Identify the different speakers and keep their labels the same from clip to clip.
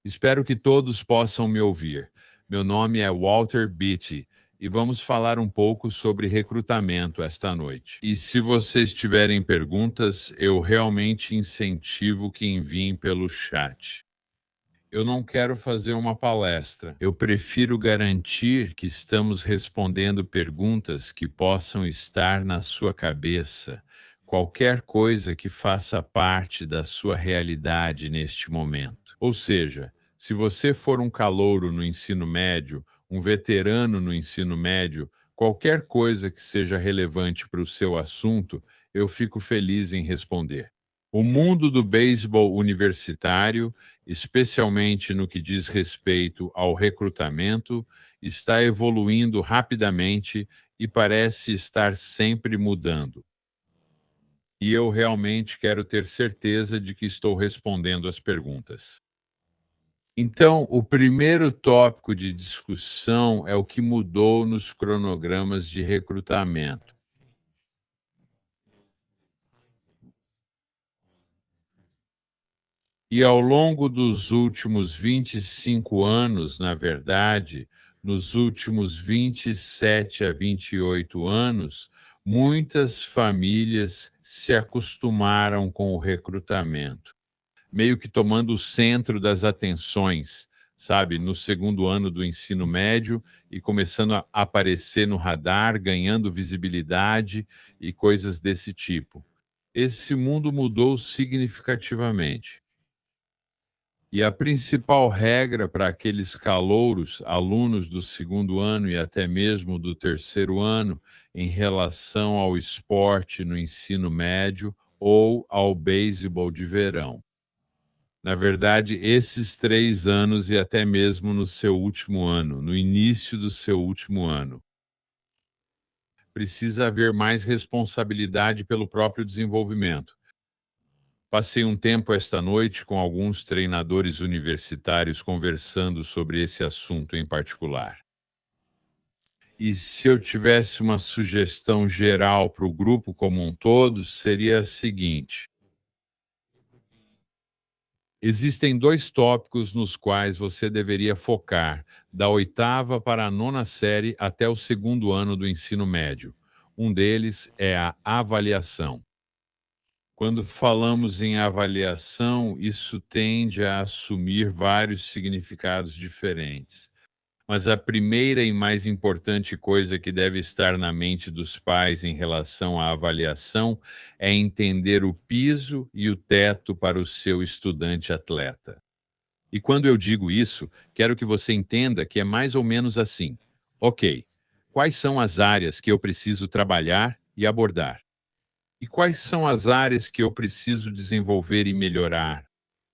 Speaker 1: Espero que todos possam me ouvir. Meu nome é Walter Beatty e vamos falar um pouco sobre recrutamento esta noite. E se vocês tiverem perguntas, eu realmente incentivo que enviem pelo chat. Eu não quero fazer uma palestra. Eu prefiro garantir que estamos respondendo perguntas que possam estar na sua cabeça, qualquer coisa que faça parte da sua realidade neste momento. Ou seja, se você for um calouro no ensino médio, um veterano no ensino médio, qualquer coisa que seja relevante para o seu assunto, eu fico feliz em responder. O mundo do beisebol universitário, especialmente no que diz respeito ao recrutamento, está evoluindo rapidamente e parece estar sempre mudando. E eu realmente quero ter certeza de que estou respondendo as perguntas. Então, o primeiro tópico de discussão é o que mudou nos cronogramas de recrutamento. E ao longo dos últimos 25 anos, na verdade, nos últimos 27 a 28 anos, muitas famílias se acostumaram com o recrutamento, meio que tomando o centro das atenções, sabe, no segundo ano do ensino médio e começando a aparecer no radar, ganhando visibilidade e coisas desse tipo. Esse mundo mudou significativamente. E a principal regra para aqueles calouros, alunos do segundo ano e até mesmo do terceiro ano, em relação ao esporte no ensino médio ou ao beisebol de verão. Na verdade, esses 3 anos e até mesmo no seu último ano, no início do seu último ano. Precisa haver mais responsabilidade pelo próprio desenvolvimento. Passei um tempo esta noite com alguns treinadores universitários conversando sobre esse assunto em particular. E se eu tivesse uma sugestão geral para o grupo como um todo, seria a seguinte: existem 2 tópicos nos quais você deveria focar, da oitava para a nona série até o segundo ano do ensino médio. Um deles é a avaliação. Quando falamos em avaliação, isso tende a assumir vários significados diferentes. Mas a primeira e mais importante coisa que deve estar na mente dos pais em relação à avaliação é entender o piso e o teto para o seu estudante atleta. E quando eu digo isso, quero que você entenda que é mais ou menos assim. Ok, quais são as áreas que eu preciso trabalhar e abordar? E quais são as áreas que eu preciso desenvolver e melhorar?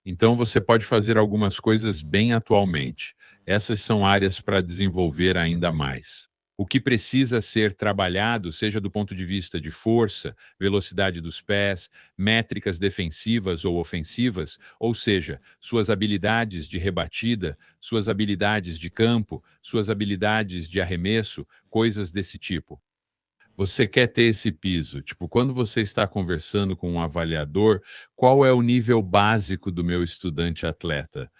Speaker 1: Então, você pode fazer algumas coisas bem atualmente. Essas são áreas para desenvolver ainda mais. O que precisa ser trabalhado, seja do ponto de vista de força, velocidade dos pés, métricas defensivas ou ofensivas, ou seja, suas habilidades de rebatida, suas habilidades de campo, suas habilidades de arremesso, coisas desse tipo. Você quer ter esse piso. Tipo, quando você está conversando com um avaliador, qual é o nível básico do meu estudante atleta?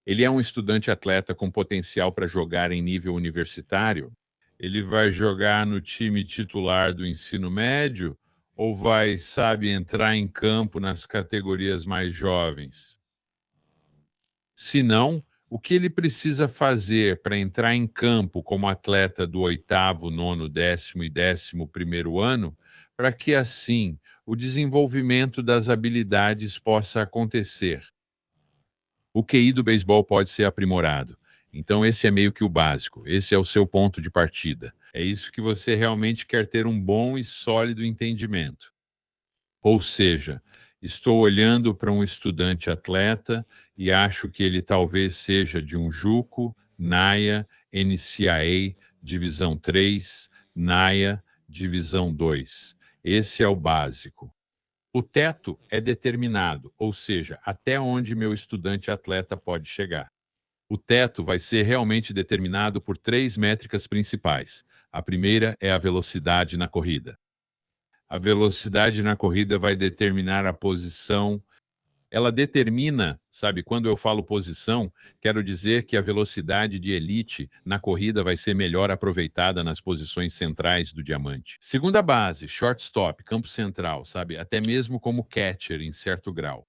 Speaker 1: Ele é um estudante atleta com potencial para jogar em nível universitário? Ele vai jogar no time titular do ensino médio? Ou vai, sabe, entrar em campo nas categorias mais jovens? Se não, o que ele precisa fazer para entrar em campo como atleta do oitavo, nono, décimo e 11º ano, para que assim o desenvolvimento das habilidades possa acontecer? O QI do beisebol pode ser aprimorado. Então, esse é meio que o básico, esse é o seu ponto de partida. É isso que você realmente quer ter um bom e sólido entendimento. Ou seja, estou olhando para um estudante atleta e acho que ele talvez seja de um JUCO, NAIA, NCAA, Divisão 3, NAIA, Divisão 2. Esse é o básico. O teto é determinado, ou seja, até onde meu estudante atleta pode chegar. O teto vai ser realmente determinado por 3 métricas principais. A primeira é a velocidade na corrida. A velocidade na corrida vai determinar a posição Ela determina, sabe, quando eu falo posição, quero dizer que a velocidade de elite na corrida vai ser melhor aproveitada nas posições centrais do diamante. Segunda base, shortstop, campo central, sabe, até mesmo como catcher em certo grau.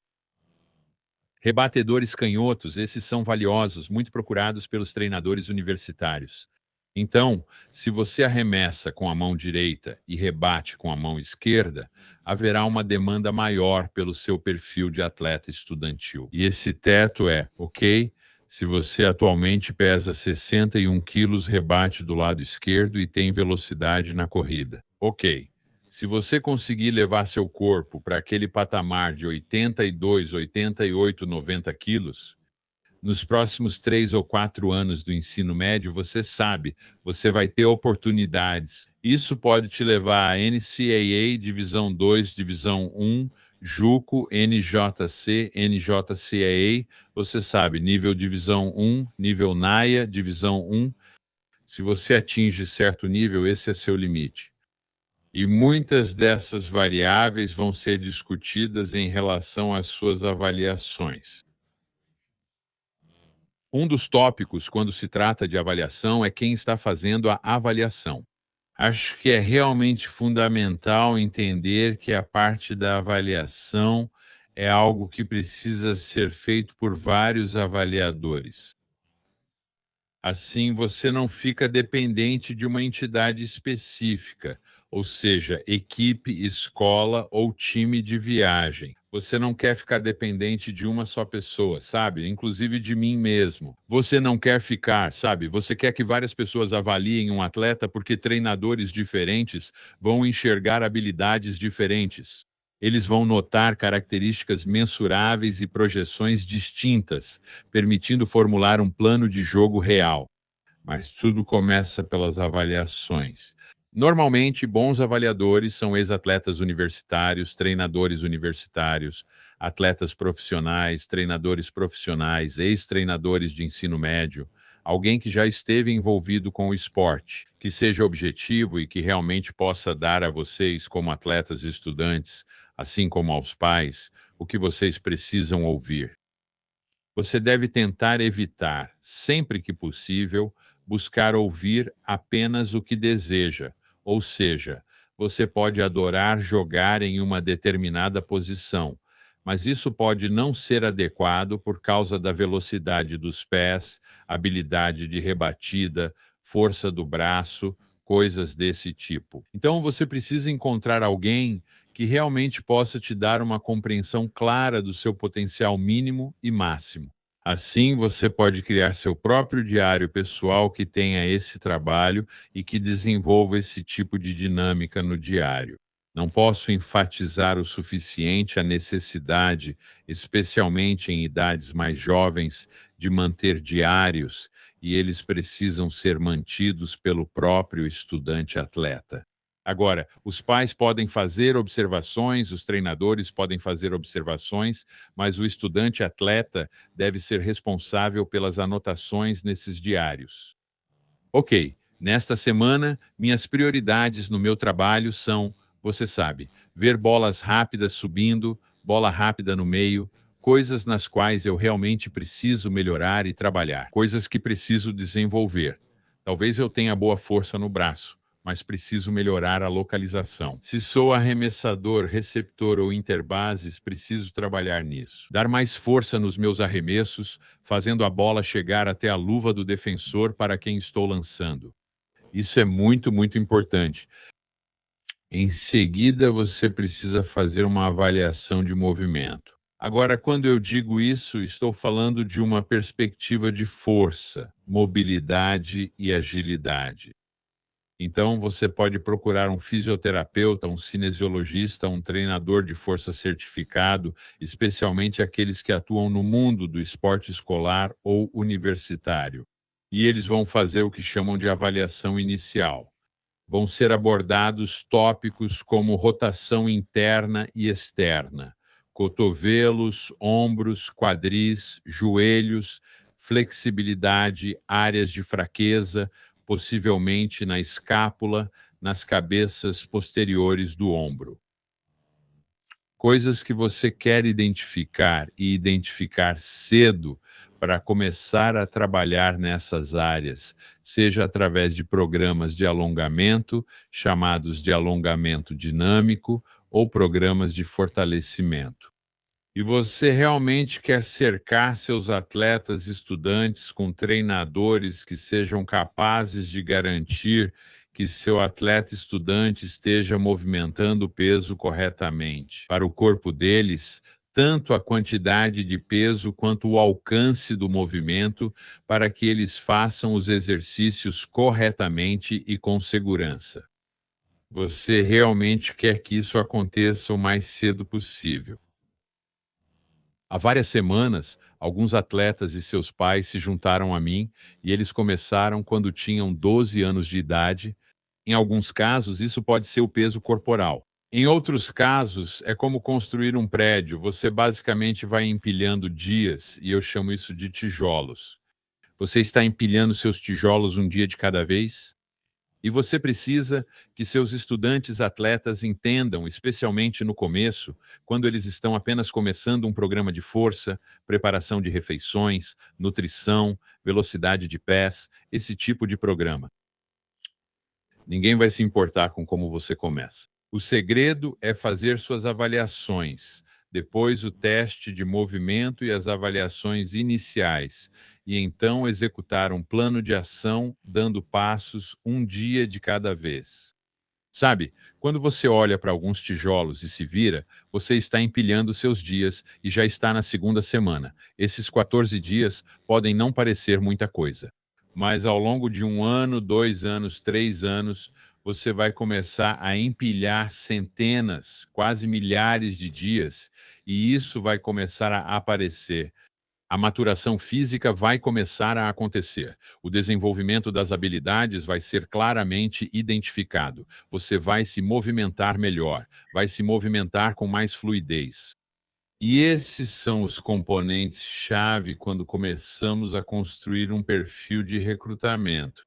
Speaker 1: Rebatedores canhotos, esses são valiosos, muito procurados pelos treinadores universitários. Então, se você arremessa com a mão direita e rebate com a mão esquerda, haverá uma demanda maior pelo seu perfil de atleta estudantil. E esse teto é, ok? Se você atualmente pesa 61 quilos, rebate do lado esquerdo e tem velocidade na corrida. Ok. Se você conseguir levar seu corpo para aquele patamar de 82, 88, 90 quilos, nos próximos 3 ou 4 anos do ensino médio, você sabe, você vai ter oportunidades. Isso pode te levar a NCAA, Divisão 2, Divisão 1, JUCO, NJC, NJCAA, você sabe, nível Divisão 1, nível NAIA, Divisão 1. Se você atinge certo nível, esse é seu limite. E muitas dessas variáveis vão ser discutidas em relação às suas avaliações. Um dos tópicos, quando se trata de avaliação, é quem está fazendo a avaliação. Acho que é realmente fundamental entender que a parte da avaliação é algo que precisa ser feito por vários avaliadores. Assim, você não fica dependente de uma entidade específica, ou seja, equipe, escola ou time de viagem. Você não quer ficar dependente de uma só pessoa, sabe? Inclusive de mim mesmo. Você não quer ficar, sabe? Você quer que várias pessoas avaliem um atleta porque treinadores diferentes vão enxergar habilidades diferentes. Eles vão notar características mensuráveis e projeções distintas, permitindo formular um plano de jogo real. Mas tudo começa pelas avaliações. Normalmente, bons avaliadores são ex-atletas universitários, treinadores universitários, atletas profissionais, treinadores profissionais, ex-treinadores de ensino médio, alguém que já esteve envolvido com o esporte, que seja objetivo e que realmente possa dar a vocês, como atletas e estudantes, assim como aos pais, o que vocês precisam ouvir. Você deve tentar evitar, sempre que possível, buscar ouvir apenas o que deseja, ou seja, você pode adorar jogar em uma determinada posição, mas isso pode não ser adequado por causa da velocidade dos pés, habilidade de rebatida, força do braço, coisas desse tipo. Então você precisa encontrar alguém que realmente possa te dar uma compreensão clara do seu potencial mínimo e máximo. Assim, você pode criar seu próprio diário pessoal que tenha esse trabalho e que desenvolva esse tipo de dinâmica no diário. Não posso enfatizar o suficiente a necessidade, especialmente em idades mais jovens, de manter diários, e eles precisam ser mantidos pelo próprio estudante atleta. Agora, os pais podem fazer observações, os treinadores podem fazer observações, mas o estudante atleta deve ser responsável pelas anotações nesses diários. Ok, nesta semana, minhas prioridades no meu trabalho são, você sabe, ver bolas rápidas subindo, bola rápida no meio, coisas nas quais eu realmente preciso melhorar e trabalhar, coisas que preciso desenvolver. Talvez eu tenha boa força no braço, mas preciso melhorar a localização. Se sou arremessador, receptor ou interbases, preciso trabalhar nisso. Dar mais força nos meus arremessos, fazendo a bola chegar até a luva do defensor para quem estou lançando. Isso é muito, muito importante. Em seguida, você precisa fazer uma avaliação de movimento. Agora, quando eu digo isso, estou falando de uma perspectiva de força, mobilidade e agilidade. Então, você pode procurar um fisioterapeuta, um cinesiologista, um treinador de força certificado, especialmente aqueles que atuam no mundo do esporte escolar ou universitário. E eles vão fazer o que chamam de avaliação inicial. Vão ser abordados tópicos como rotação interna e externa, cotovelos, ombros, quadris, joelhos, flexibilidade, áreas de fraqueza, possivelmente na escápula, nas cabeças posteriores do ombro. Coisas que você quer identificar e identificar cedo para começar a trabalhar nessas áreas, seja através de programas de alongamento, chamados de alongamento dinâmico, ou programas de fortalecimento. E você realmente quer cercar seus atletas estudantes com treinadores que sejam capazes de garantir que seu atleta estudante esteja movimentando o peso corretamente para o corpo deles, tanto a quantidade de peso quanto o alcance do movimento, para que eles façam os exercícios corretamente e com segurança. Você realmente quer que isso aconteça o mais cedo possível. Há várias semanas, alguns atletas e seus pais se juntaram a mim e eles começaram quando tinham 12 anos de idade. Em alguns casos, isso pode ser o peso corporal. Em outros casos, é como construir um prédio. Você basicamente vai empilhando dias, e eu chamo isso de tijolos. Você está empilhando seus tijolos um dia de cada vez? E você precisa que seus estudantes atletas entendam, especialmente no começo, quando eles estão apenas começando um programa de força, preparação de refeições, nutrição, velocidade de pés, esse tipo de programa. Ninguém vai se importar com como você começa. O segredo é fazer suas avaliações, depois o teste de movimento e as avaliações iniciais, e então executar um plano de ação, dando passos um dia de cada vez. Sabe, quando você olha para alguns tijolos e se vira, você está empilhando seus dias e já está na segunda semana. Esses 14 dias podem não parecer muita coisa, mas ao longo de um ano, 2 anos, 3 anos, você vai começar a empilhar centenas, quase milhares de dias, e isso vai começar a aparecer. A maturação física vai começar a acontecer. O desenvolvimento das habilidades vai ser claramente identificado. Você vai se movimentar melhor, vai se movimentar com mais fluidez. E esses são os componentes-chave quando começamos a construir um perfil de recrutamento.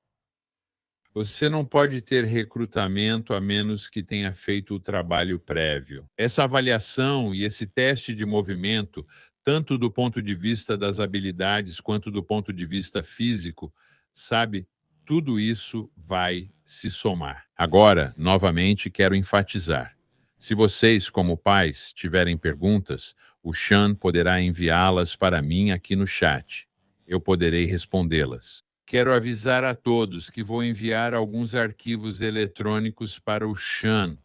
Speaker 1: Você não pode ter recrutamento a menos que tenha feito o trabalho prévio. Essa avaliação e esse teste de movimento, tanto do ponto de vista das habilidades quanto do ponto de vista físico, sabe, tudo isso vai se somar. Agora, novamente, quero enfatizar. Se vocês, como pais, tiverem perguntas, o Sean poderá enviá-las para mim aqui no chat. Eu poderei respondê-las. Quero avisar a todos que vou enviar alguns arquivos eletrônicos para o Sean,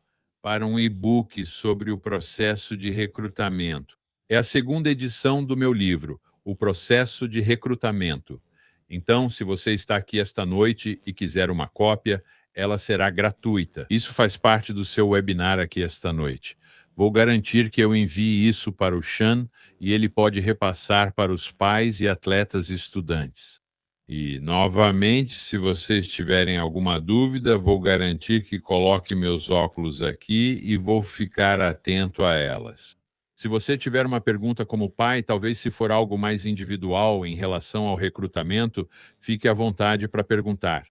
Speaker 1: para um e-book sobre o processo de recrutamento. É a segunda edição do meu livro, O Processo de Recrutamento. Então, se você está aqui esta noite e quiser uma cópia, ela será gratuita. Isso faz parte do seu webinar aqui esta noite. Vou garantir que eu envie isso para o Sean e ele pode repassar para os pais e atletas estudantes. E, novamente, se vocês tiverem alguma dúvida, vou garantir que coloque meus óculos aqui e vou ficar atento a elas. Se você tiver uma pergunta como pai, talvez se for algo mais individual em relação ao recrutamento, fique à vontade para perguntar.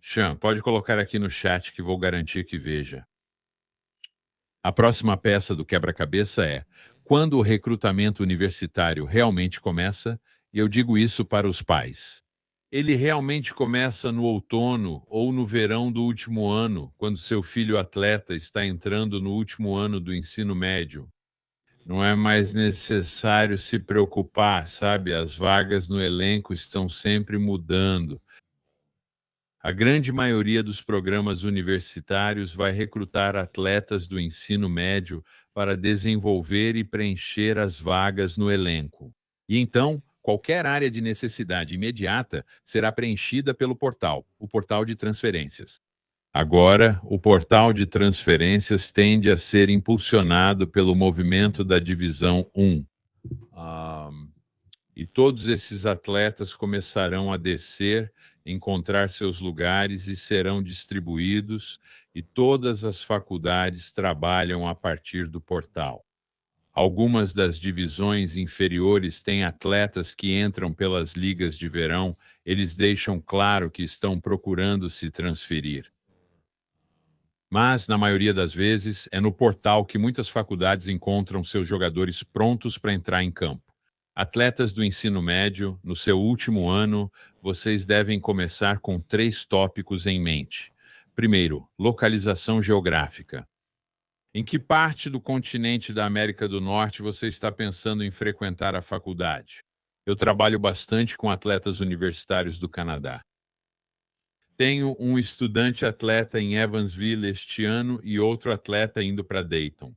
Speaker 1: Sean, pode colocar aqui no chat que vou garantir que veja. A próxima peça do quebra-cabeça é: quando o recrutamento universitário realmente começa? E eu digo isso para os pais. Ele realmente começa no outono ou no verão do último ano, quando seu filho atleta está entrando no último ano do ensino médio. Não é mais necessário se preocupar, sabe? As vagas no elenco estão sempre mudando. A grande maioria dos programas universitários vai recrutar atletas do ensino médio para desenvolver e preencher as vagas no elenco. E então, qualquer área de necessidade imediata será preenchida pelo portal, o portal de transferências. Agora, o portal de transferências tende a ser impulsionado pelo movimento da Divisão 1. E todos esses atletas começarão a descer, encontrar seus lugares e serão distribuídos, e todas as faculdades trabalham a partir do portal. Algumas das divisões inferiores têm atletas que entram pelas ligas de verão, eles deixam claro que estão procurando se transferir. Mas, na maioria das vezes, é no portal que muitas faculdades encontram seus jogadores prontos para entrar em campo. Atletas do ensino médio, no seu último ano, vocês devem começar com 3 tópicos em mente. Primeiro, localização geográfica. Em que parte do continente da América do Norte você está pensando em frequentar a faculdade? Eu trabalho bastante com atletas universitários do Canadá. Tenho um estudante atleta em Evansville este ano e outro atleta indo para Dayton.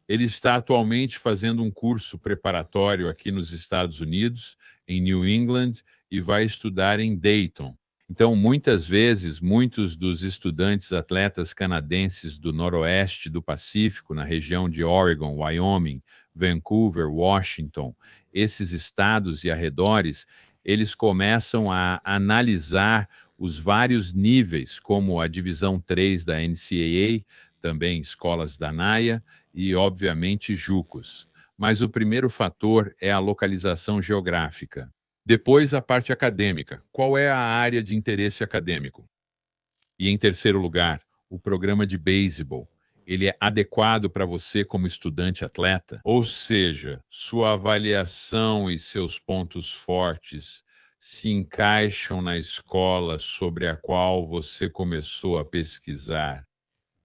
Speaker 1: Ele está atualmente fazendo um curso preparatório aqui nos Estados Unidos, em New England, e vai estudar em Dayton. Então, muitas vezes, muitos dos estudantes atletas canadenses do noroeste do Pacífico, na região de Oregon, Wyoming, Vancouver, Washington, esses estados e arredores, eles começam a analisar os vários níveis, como a Divisão 3 da NCAA, também escolas da NAIA, e, obviamente, JUCOs. Mas o primeiro fator é a localização geográfica. Depois, a parte acadêmica. Qual é a área de interesse acadêmico? E, em terceiro lugar, o programa de beisebol. Ele é adequado para você como estudante atleta? Ou seja, sua avaliação e seus pontos fortes se encaixam na escola sobre a qual você começou a pesquisar?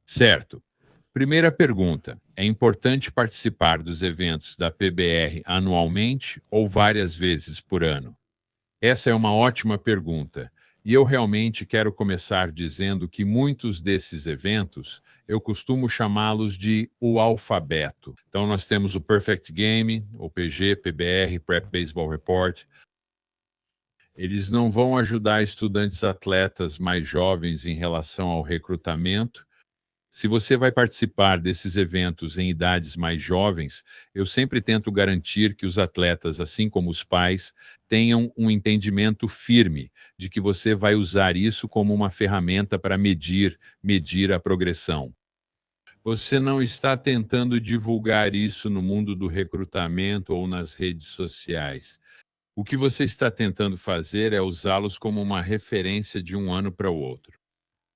Speaker 1: Certo. Primeira pergunta: é importante participar dos eventos da PBR anualmente ou várias vezes por ano? Essa é uma ótima pergunta. E eu realmente quero começar dizendo que muitos desses eventos eu costumo chamá-los de o alfabeto. Então, nós temos o Perfect Game, o PG, PBR, Prep Baseball Report. Eles não vão ajudar estudantes atletas mais jovens em relação ao recrutamento. Se você vai participar desses eventos em idades mais jovens, eu sempre tento garantir que os atletas, assim como os pais, tenham um entendimento firme de que você vai usar isso como uma ferramenta para medir a progressão. Você não está tentando divulgar isso no mundo do recrutamento ou nas redes sociais. O que você está tentando fazer é usá-los como uma referência de um ano para o outro.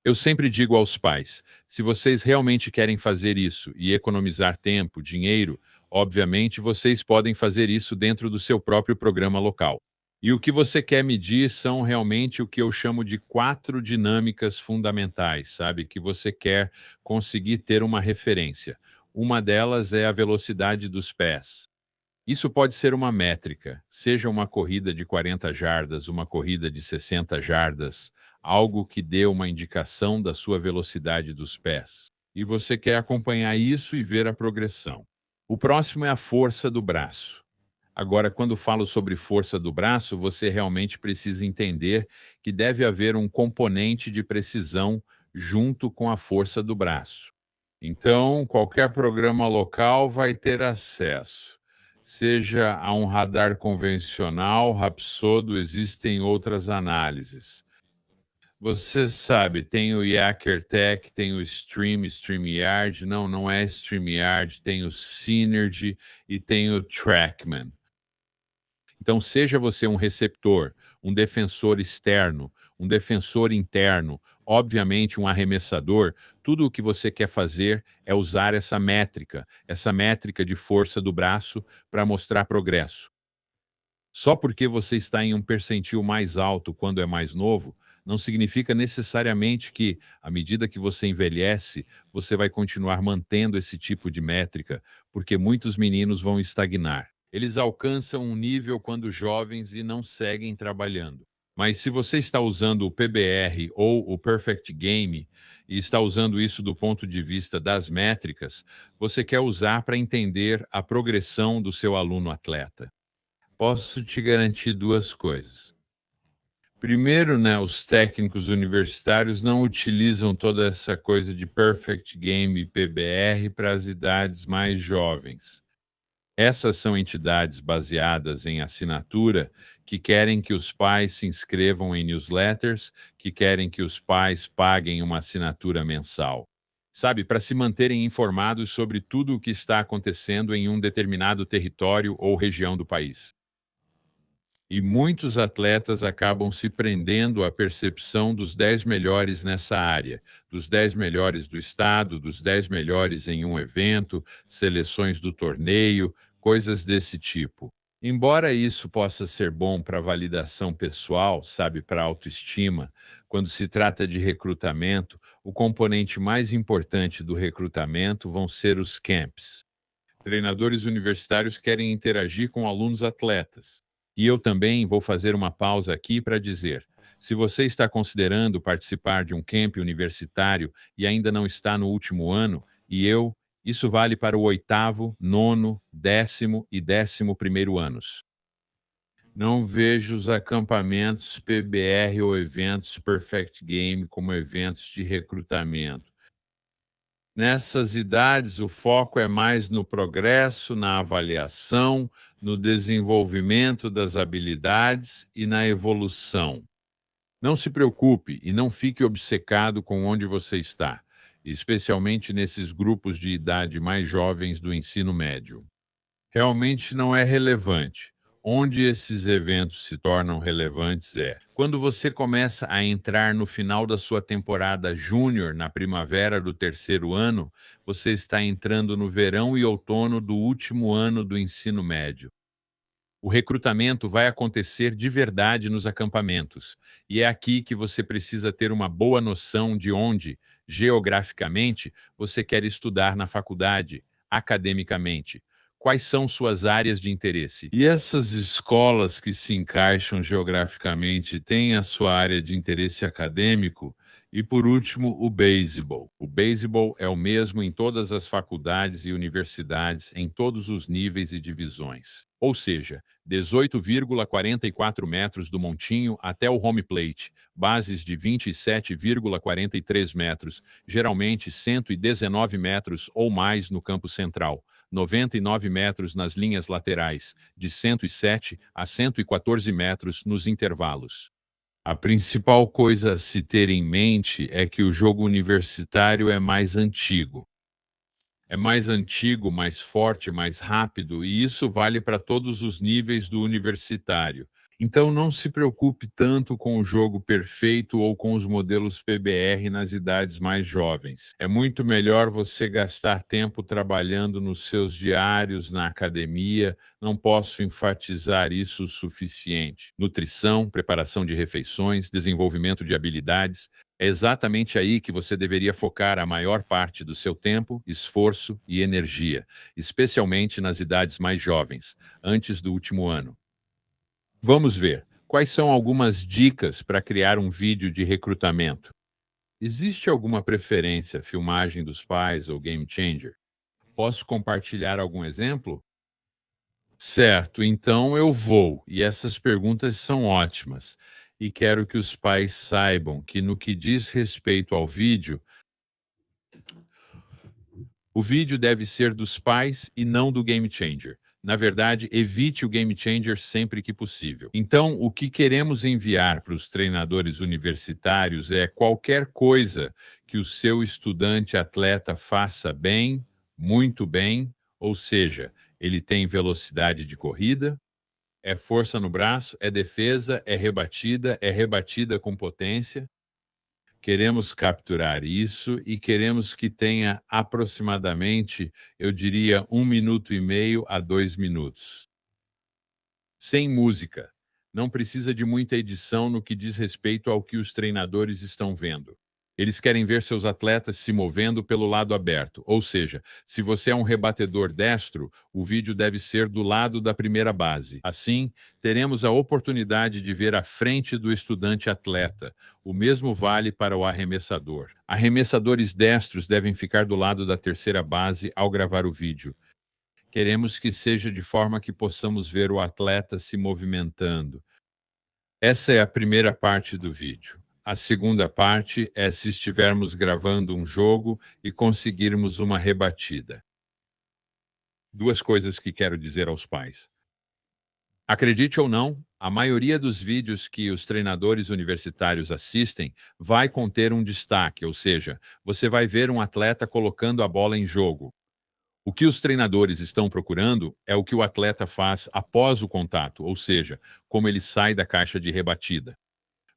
Speaker 1: Eu sempre digo aos pais: se vocês realmente querem fazer isso e economizar tempo, dinheiro, obviamente vocês podem fazer isso dentro do seu próprio programa local. E o que você quer medir são realmente o que eu chamo de 4 dinâmicas fundamentais, sabe? Que você quer conseguir ter uma referência. Uma delas é a velocidade dos pés. Isso pode ser uma métrica, seja uma corrida de 40 jardas, uma corrida de 60 jardas, algo que dê uma indicação da sua velocidade dos pés. E você quer acompanhar isso e ver a progressão. O próximo é a força do braço. Agora, quando falo sobre força do braço, você realmente precisa entender que deve haver um componente de precisão junto com a força do braço. Então, qualquer programa local vai ter acesso. Seja a um radar convencional, Rapsodo, existem outras análises. Você sabe, tem o YakerTech, tem o StreamYard, não é StreamYard, tem o Synergy e tem o Trackman. Então, seja você um receptor, um defensor externo, um defensor interno, obviamente um arremessador, tudo o que você quer fazer é usar essa métrica de força do braço para mostrar progresso. Só porque você está em um percentil mais alto quando é mais novo, não significa necessariamente que, à medida que você envelhece, você vai continuar mantendo esse tipo de métrica, porque muitos meninos vão estagnar. Eles alcançam um nível quando jovens e não seguem trabalhando. Mas se você está usando o PBR ou o Perfect Game e está usando isso do ponto de vista das métricas, você quer usar para entender a progressão do seu aluno atleta. Posso te garantir 2 coisas. Primeiro, né, os técnicos universitários não utilizam toda essa coisa de Perfect Game e PBR para as idades mais jovens. Essas são entidades baseadas em assinatura que querem que os pais se inscrevam em newsletters, que querem que os pais paguem uma assinatura mensal. Sabe, para se manterem informados sobre tudo o que está acontecendo em um determinado território ou região do país. E muitos atletas acabam se prendendo à percepção dos 10 melhores nessa área, dos 10 melhores do estado, dos 10 melhores em um evento, seleções do torneio, coisas desse tipo. Embora isso possa ser bom para validação pessoal, sabe, para autoestima, quando se trata de recrutamento, o componente mais importante do recrutamento vão ser os camps. Treinadores universitários querem interagir com alunos atletas. E eu também vou fazer uma pausa aqui para dizer: se você está considerando participar de um camp universitário e ainda não está no último ano, isso vale para o oitavo, nono, 10º e 11º anos. Não vejo os acampamentos PBR ou eventos Perfect Game como eventos de recrutamento. Nessas idades, o foco é mais no progresso, na avaliação, no desenvolvimento das habilidades e na evolução. Não se preocupe e não fique obcecado com onde você está, especialmente nesses grupos de idade mais jovens do ensino médio. Realmente não é relevante. Onde esses eventos se tornam relevantes é quando você começa a entrar no final da sua temporada júnior, na primavera do terceiro ano, você está entrando no verão e outono do último ano do ensino médio. O recrutamento vai acontecer de verdade nos acampamentos, e é aqui que você precisa ter uma boa noção de onde, geograficamente, você quer estudar na faculdade, academicamente. Quais são suas áreas de interesse? E essas escolas que se encaixam geograficamente têm a sua área de interesse acadêmico? E por último, o beisebol. O beisebol é o mesmo em todas as faculdades e universidades, em todos os níveis e divisões. Ou seja, 18,44 metros do montinho até o home plate, bases de 27,43 metros, geralmente 119 metros ou mais no campo central, 99 metros nas linhas laterais, de 107 a 114 metros nos intervalos. A principal coisa a se ter em mente é que o jogo universitário é mais antigo. É mais antigo, mais forte, mais rápido, e isso vale para todos os níveis do universitário. Então não se preocupe tanto com o jogo perfeito ou com os modelos PBR nas idades mais jovens. É muito melhor você gastar tempo trabalhando nos seus diários, na academia. Não posso enfatizar isso o suficiente. Nutrição, preparação de refeições, desenvolvimento de habilidades. É exatamente aí que você deveria focar a maior parte do seu tempo, esforço e energia, especialmente nas idades mais jovens, antes do último ano. Vamos ver quais são algumas dicas para criar um vídeo de recrutamento. Existe alguma preferência, filmagem dos pais ou game changer? Posso compartilhar algum exemplo? Certo, então eu vou. E essas perguntas são ótimas. E quero que os pais saibam que, no que diz respeito ao vídeo, o vídeo deve ser dos pais e não do game changer. Na verdade, evite o game changer sempre que possível. Então, o que queremos enviar para os treinadores universitários é qualquer coisa que o seu estudante atleta faça bem, muito bem, ou seja, ele tem velocidade de corrida, é força no braço, é defesa, é rebatida com potência. Queremos capturar isso e queremos que tenha aproximadamente, eu diria, 1 minuto e meio a 2 minutos. Sem música. Não precisa de muita edição no que diz respeito ao que os treinadores estão vendo. Eles querem ver seus atletas se movendo pelo lado aberto. Ou seja, se você é um rebatedor destro, o vídeo deve ser do lado da primeira base. Assim, teremos a oportunidade de ver a frente do estudante atleta. O mesmo vale para o arremessador. Arremessadores destros devem ficar do lado da terceira base ao gravar o vídeo. Queremos que seja de forma que possamos ver o atleta se movimentando. Essa é a primeira parte do vídeo. A segunda parte é se estivermos gravando um jogo e conseguirmos uma rebatida. Duas coisas que quero dizer aos pais. Acredite ou não, a maioria dos vídeos que os treinadores universitários assistem vai conter um destaque, ou seja, você vai ver um atleta colocando a bola em jogo. O que os treinadores estão procurando é o que o atleta faz após o contato, ou seja, como ele sai da caixa de rebatida.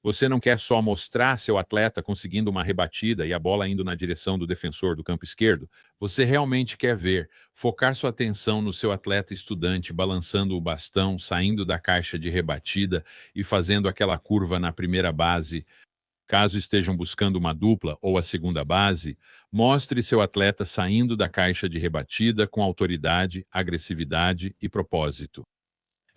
Speaker 1: Você não quer só mostrar seu atleta conseguindo uma rebatida e a bola indo na direção do defensor do campo esquerdo. Você realmente quer ver, focar sua atenção no seu atleta estudante balançando o bastão, saindo da caixa de rebatida e fazendo aquela curva na primeira base. Caso estejam buscando uma dupla ou a segunda base, mostre seu atleta saindo da caixa de rebatida com autoridade, agressividade e propósito.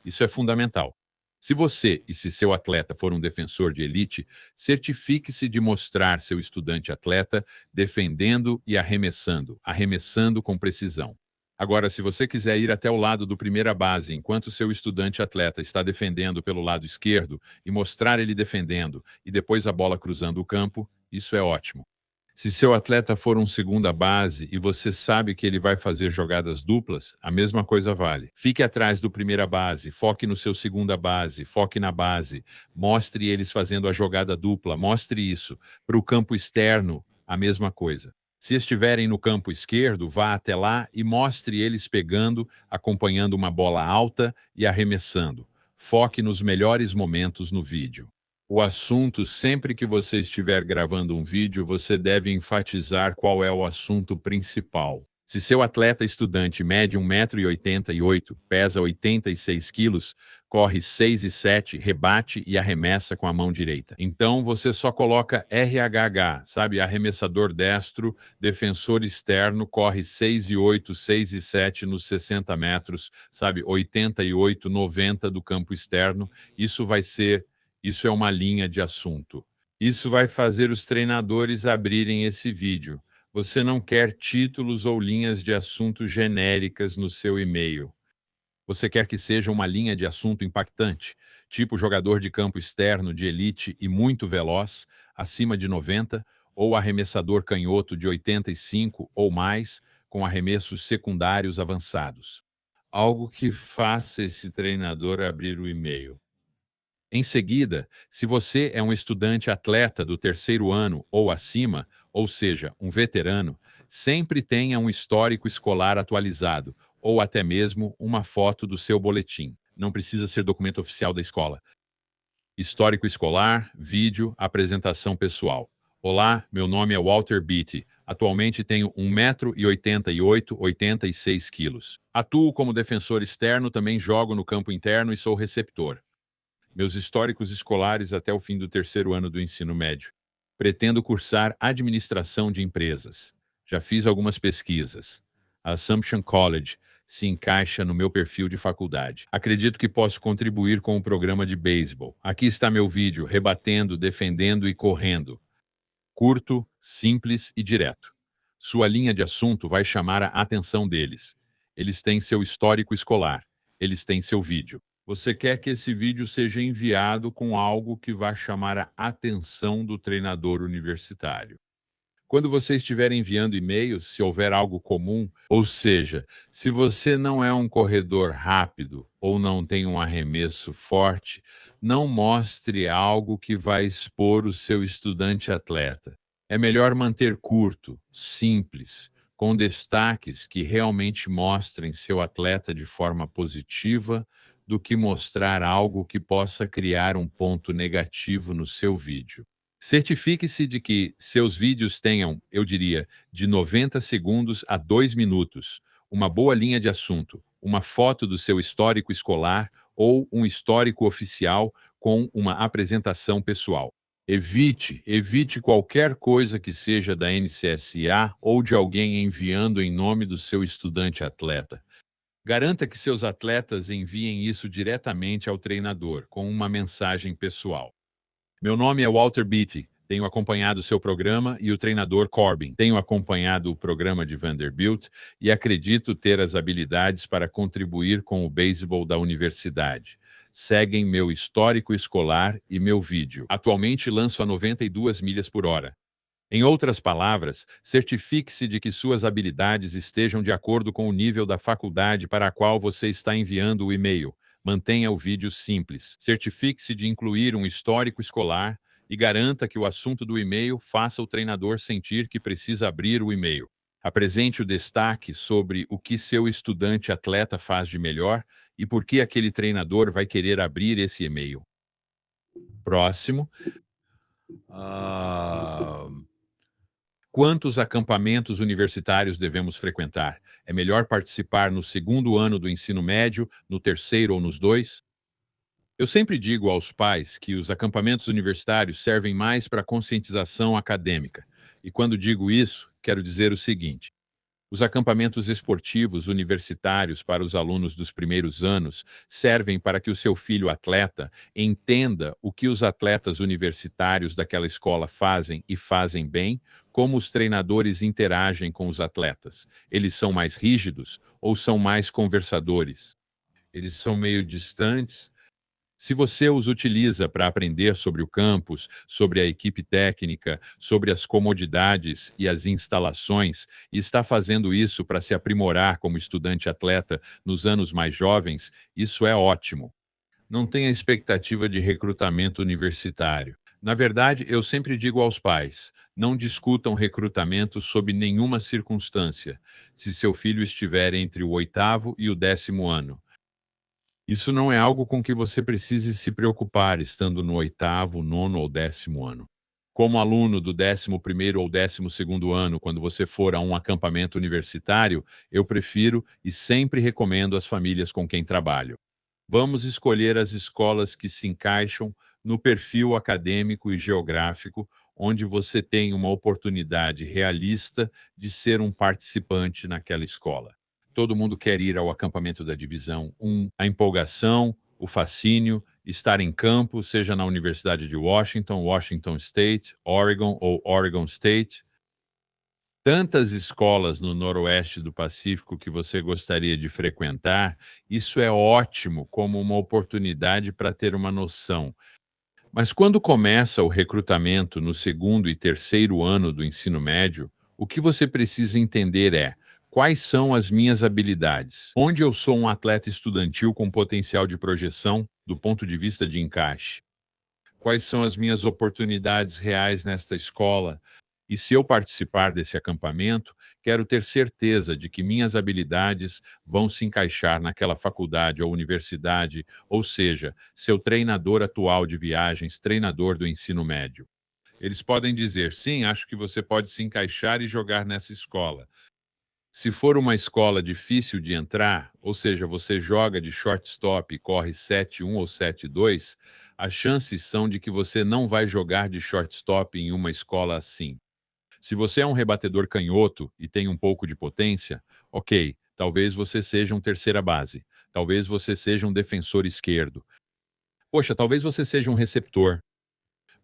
Speaker 1: Isso é fundamental. Se você e se seu atleta for um defensor de elite, certifique-se de mostrar seu estudante atleta defendendo e arremessando, arremessando com precisão. Agora, se você quiser ir até o lado do primeira base enquanto seu estudante atleta está defendendo pelo lado esquerdo e mostrar ele defendendo e depois a bola cruzando o campo, isso é ótimo. Se seu atleta for um segunda base e você sabe que ele vai fazer jogadas duplas, a mesma coisa vale. Fique atrás do primeira base, foque no seu segunda base, foque na base, mostre eles fazendo a jogada dupla, mostre isso. Para o campo externo, a mesma coisa. Se estiverem no campo esquerdo, vá até lá e mostre eles pegando, acompanhando uma bola alta e arremessando. Foque nos melhores momentos no vídeo. O assunto, sempre que você estiver gravando um vídeo, você deve enfatizar qual é o assunto principal. Se seu atleta estudante mede 1,88 m, pesa 86 quilos, corre 6,7, rebate e arremessa com a mão direita. Então você só coloca RHH, sabe? Arremessador destro, defensor externo, corre 6,8, 6,7 nos 60 metros, sabe? 88, 90 do campo externo. Isso é uma linha de assunto. Isso vai fazer os treinadores abrirem esse vídeo. Você não quer títulos ou linhas de assunto genéricas no seu e-mail. Você quer que seja uma linha de assunto impactante, tipo jogador de campo externo de elite e muito veloz, acima de 90, ou arremessador canhoto de 85 ou mais, com arremessos secundários avançados. Algo que faça esse treinador abrir o e-mail. Em seguida, se você é um estudante atleta do terceiro ano ou acima, ou seja, um veterano, sempre tenha um histórico escolar atualizado, ou até mesmo uma foto do seu boletim. Não precisa ser documento oficial da escola. Histórico escolar, vídeo, apresentação pessoal. Olá, meu nome é Walter Beatty. Atualmente tenho 1,88 m, 86 quilos. Atuo como defensor externo, também jogo no campo interno e sou receptor. Meus históricos escolares até o fim do terceiro ano do ensino médio. Pretendo cursar administração de empresas. Já fiz algumas pesquisas. A Assumption College se encaixa no meu perfil de faculdade. Acredito que posso contribuir com o programa de beisebol. Aqui está meu vídeo, rebatendo, defendendo e correndo. Curto, simples e direto. Sua linha de assunto vai chamar a atenção deles. Eles têm seu histórico escolar. Eles têm seu vídeo. Você quer que esse vídeo seja enviado com algo que vá chamar a atenção do treinador universitário. Quando você estiver enviando e-mails, se houver algo comum, ou seja, se você não é um corredor rápido ou não tem um arremesso forte, não mostre algo que vai expor o seu estudante atleta. É melhor manter curto, simples, com destaques que realmente mostrem seu atleta de forma positiva, do que mostrar algo que possa criar um ponto negativo no seu vídeo. Certifique-se de que seus vídeos tenham, eu diria, de 90 segundos a 2 minutos, uma boa linha de assunto, uma foto do seu histórico escolar ou um histórico oficial com uma apresentação pessoal. Evite qualquer coisa que seja da NCSA ou de alguém enviando em nome do seu estudante atleta. Garanta que seus atletas enviem isso diretamente ao treinador, com uma mensagem pessoal. Meu nome é Walter Beatty. Tenho acompanhado seu programa e o treinador Corbin. Tenho acompanhado o programa de Vanderbilt e acredito ter as habilidades para contribuir com o beisebol da universidade. Seguem meu histórico escolar e meu vídeo. Atualmente lanço a 92 milhas por hora. Em outras palavras, certifique-se de que suas habilidades estejam de acordo com o nível da faculdade para a qual você está enviando o e-mail. Mantenha o vídeo simples. Certifique-se de incluir um histórico escolar e garanta que o assunto do e-mail faça o treinador sentir que precisa abrir o e-mail. Apresente o destaque sobre o que seu estudante atleta faz de melhor e por que aquele treinador vai querer abrir esse e-mail. Próximo. Ah, Quantos acampamentos universitários devemos frequentar? É melhor participar no segundo ano do ensino médio, no terceiro ou nos dois? Eu sempre digo aos pais que os acampamentos universitários servem mais para conscientização acadêmica. E quando digo isso, quero dizer o seguinte: os acampamentos esportivos universitários para os alunos dos primeiros anos servem para que o seu filho atleta entenda o que os atletas universitários daquela escola fazem e fazem bem, como os treinadores interagem com os atletas. Eles são mais rígidos ou são mais conversadores? Eles são meio distantes? Se você os utiliza para aprender sobre o campus, sobre a equipe técnica, sobre as comodidades e as instalações, e está fazendo isso para se aprimorar como estudante atleta nos anos mais jovens, isso é ótimo. Não tenha expectativa de recrutamento universitário. Na verdade, eu sempre digo aos pais: não discutam recrutamento sob nenhuma circunstância, se seu filho estiver entre o oitavo e o 10º ano. Isso não é algo com que você precise se preocupar estando no oitavo, nono ou 10º ano. Como aluno do 11º ou 12º ano, quando você for a um acampamento universitário, eu prefiro e sempre recomendo às famílias com quem trabalho. Vamos escolher as escolas que se encaixam no perfil acadêmico e geográfico, onde você tem uma oportunidade realista de ser um participante naquela escola. Todo mundo quer ir ao acampamento da Divisão 1. A empolgação, o fascínio, estar em campo, seja na Universidade de Washington, Washington State, Oregon ou Oregon State. Tantas escolas no noroeste do Pacífico que você gostaria de frequentar, isso é ótimo como uma oportunidade para ter uma noção. Mas quando começa o recrutamento no segundo e terceiro ano do ensino médio, o que você precisa entender é: quais são as minhas habilidades? Onde eu sou um atleta estudantil com potencial de projeção do ponto de vista de encaixe? Quais são as minhas oportunidades reais nesta escola? E se eu participar desse acampamento, quero ter certeza de que minhas habilidades vão se encaixar naquela faculdade ou universidade, ou seja, seu treinador atual de viagens, treinador do ensino médio. Eles podem dizer: sim, acho que você pode se encaixar e jogar nessa escola. Se for uma escola difícil de entrar, ou seja, você joga de shortstop e corre 7-1 ou 7-2, as chances são de que você não vai jogar de shortstop em uma escola assim. Se você é um rebatedor canhoto e tem um pouco de potência, ok, talvez você seja um terceira base. Talvez você seja um defensor esquerdo. Poxa, talvez você seja um receptor.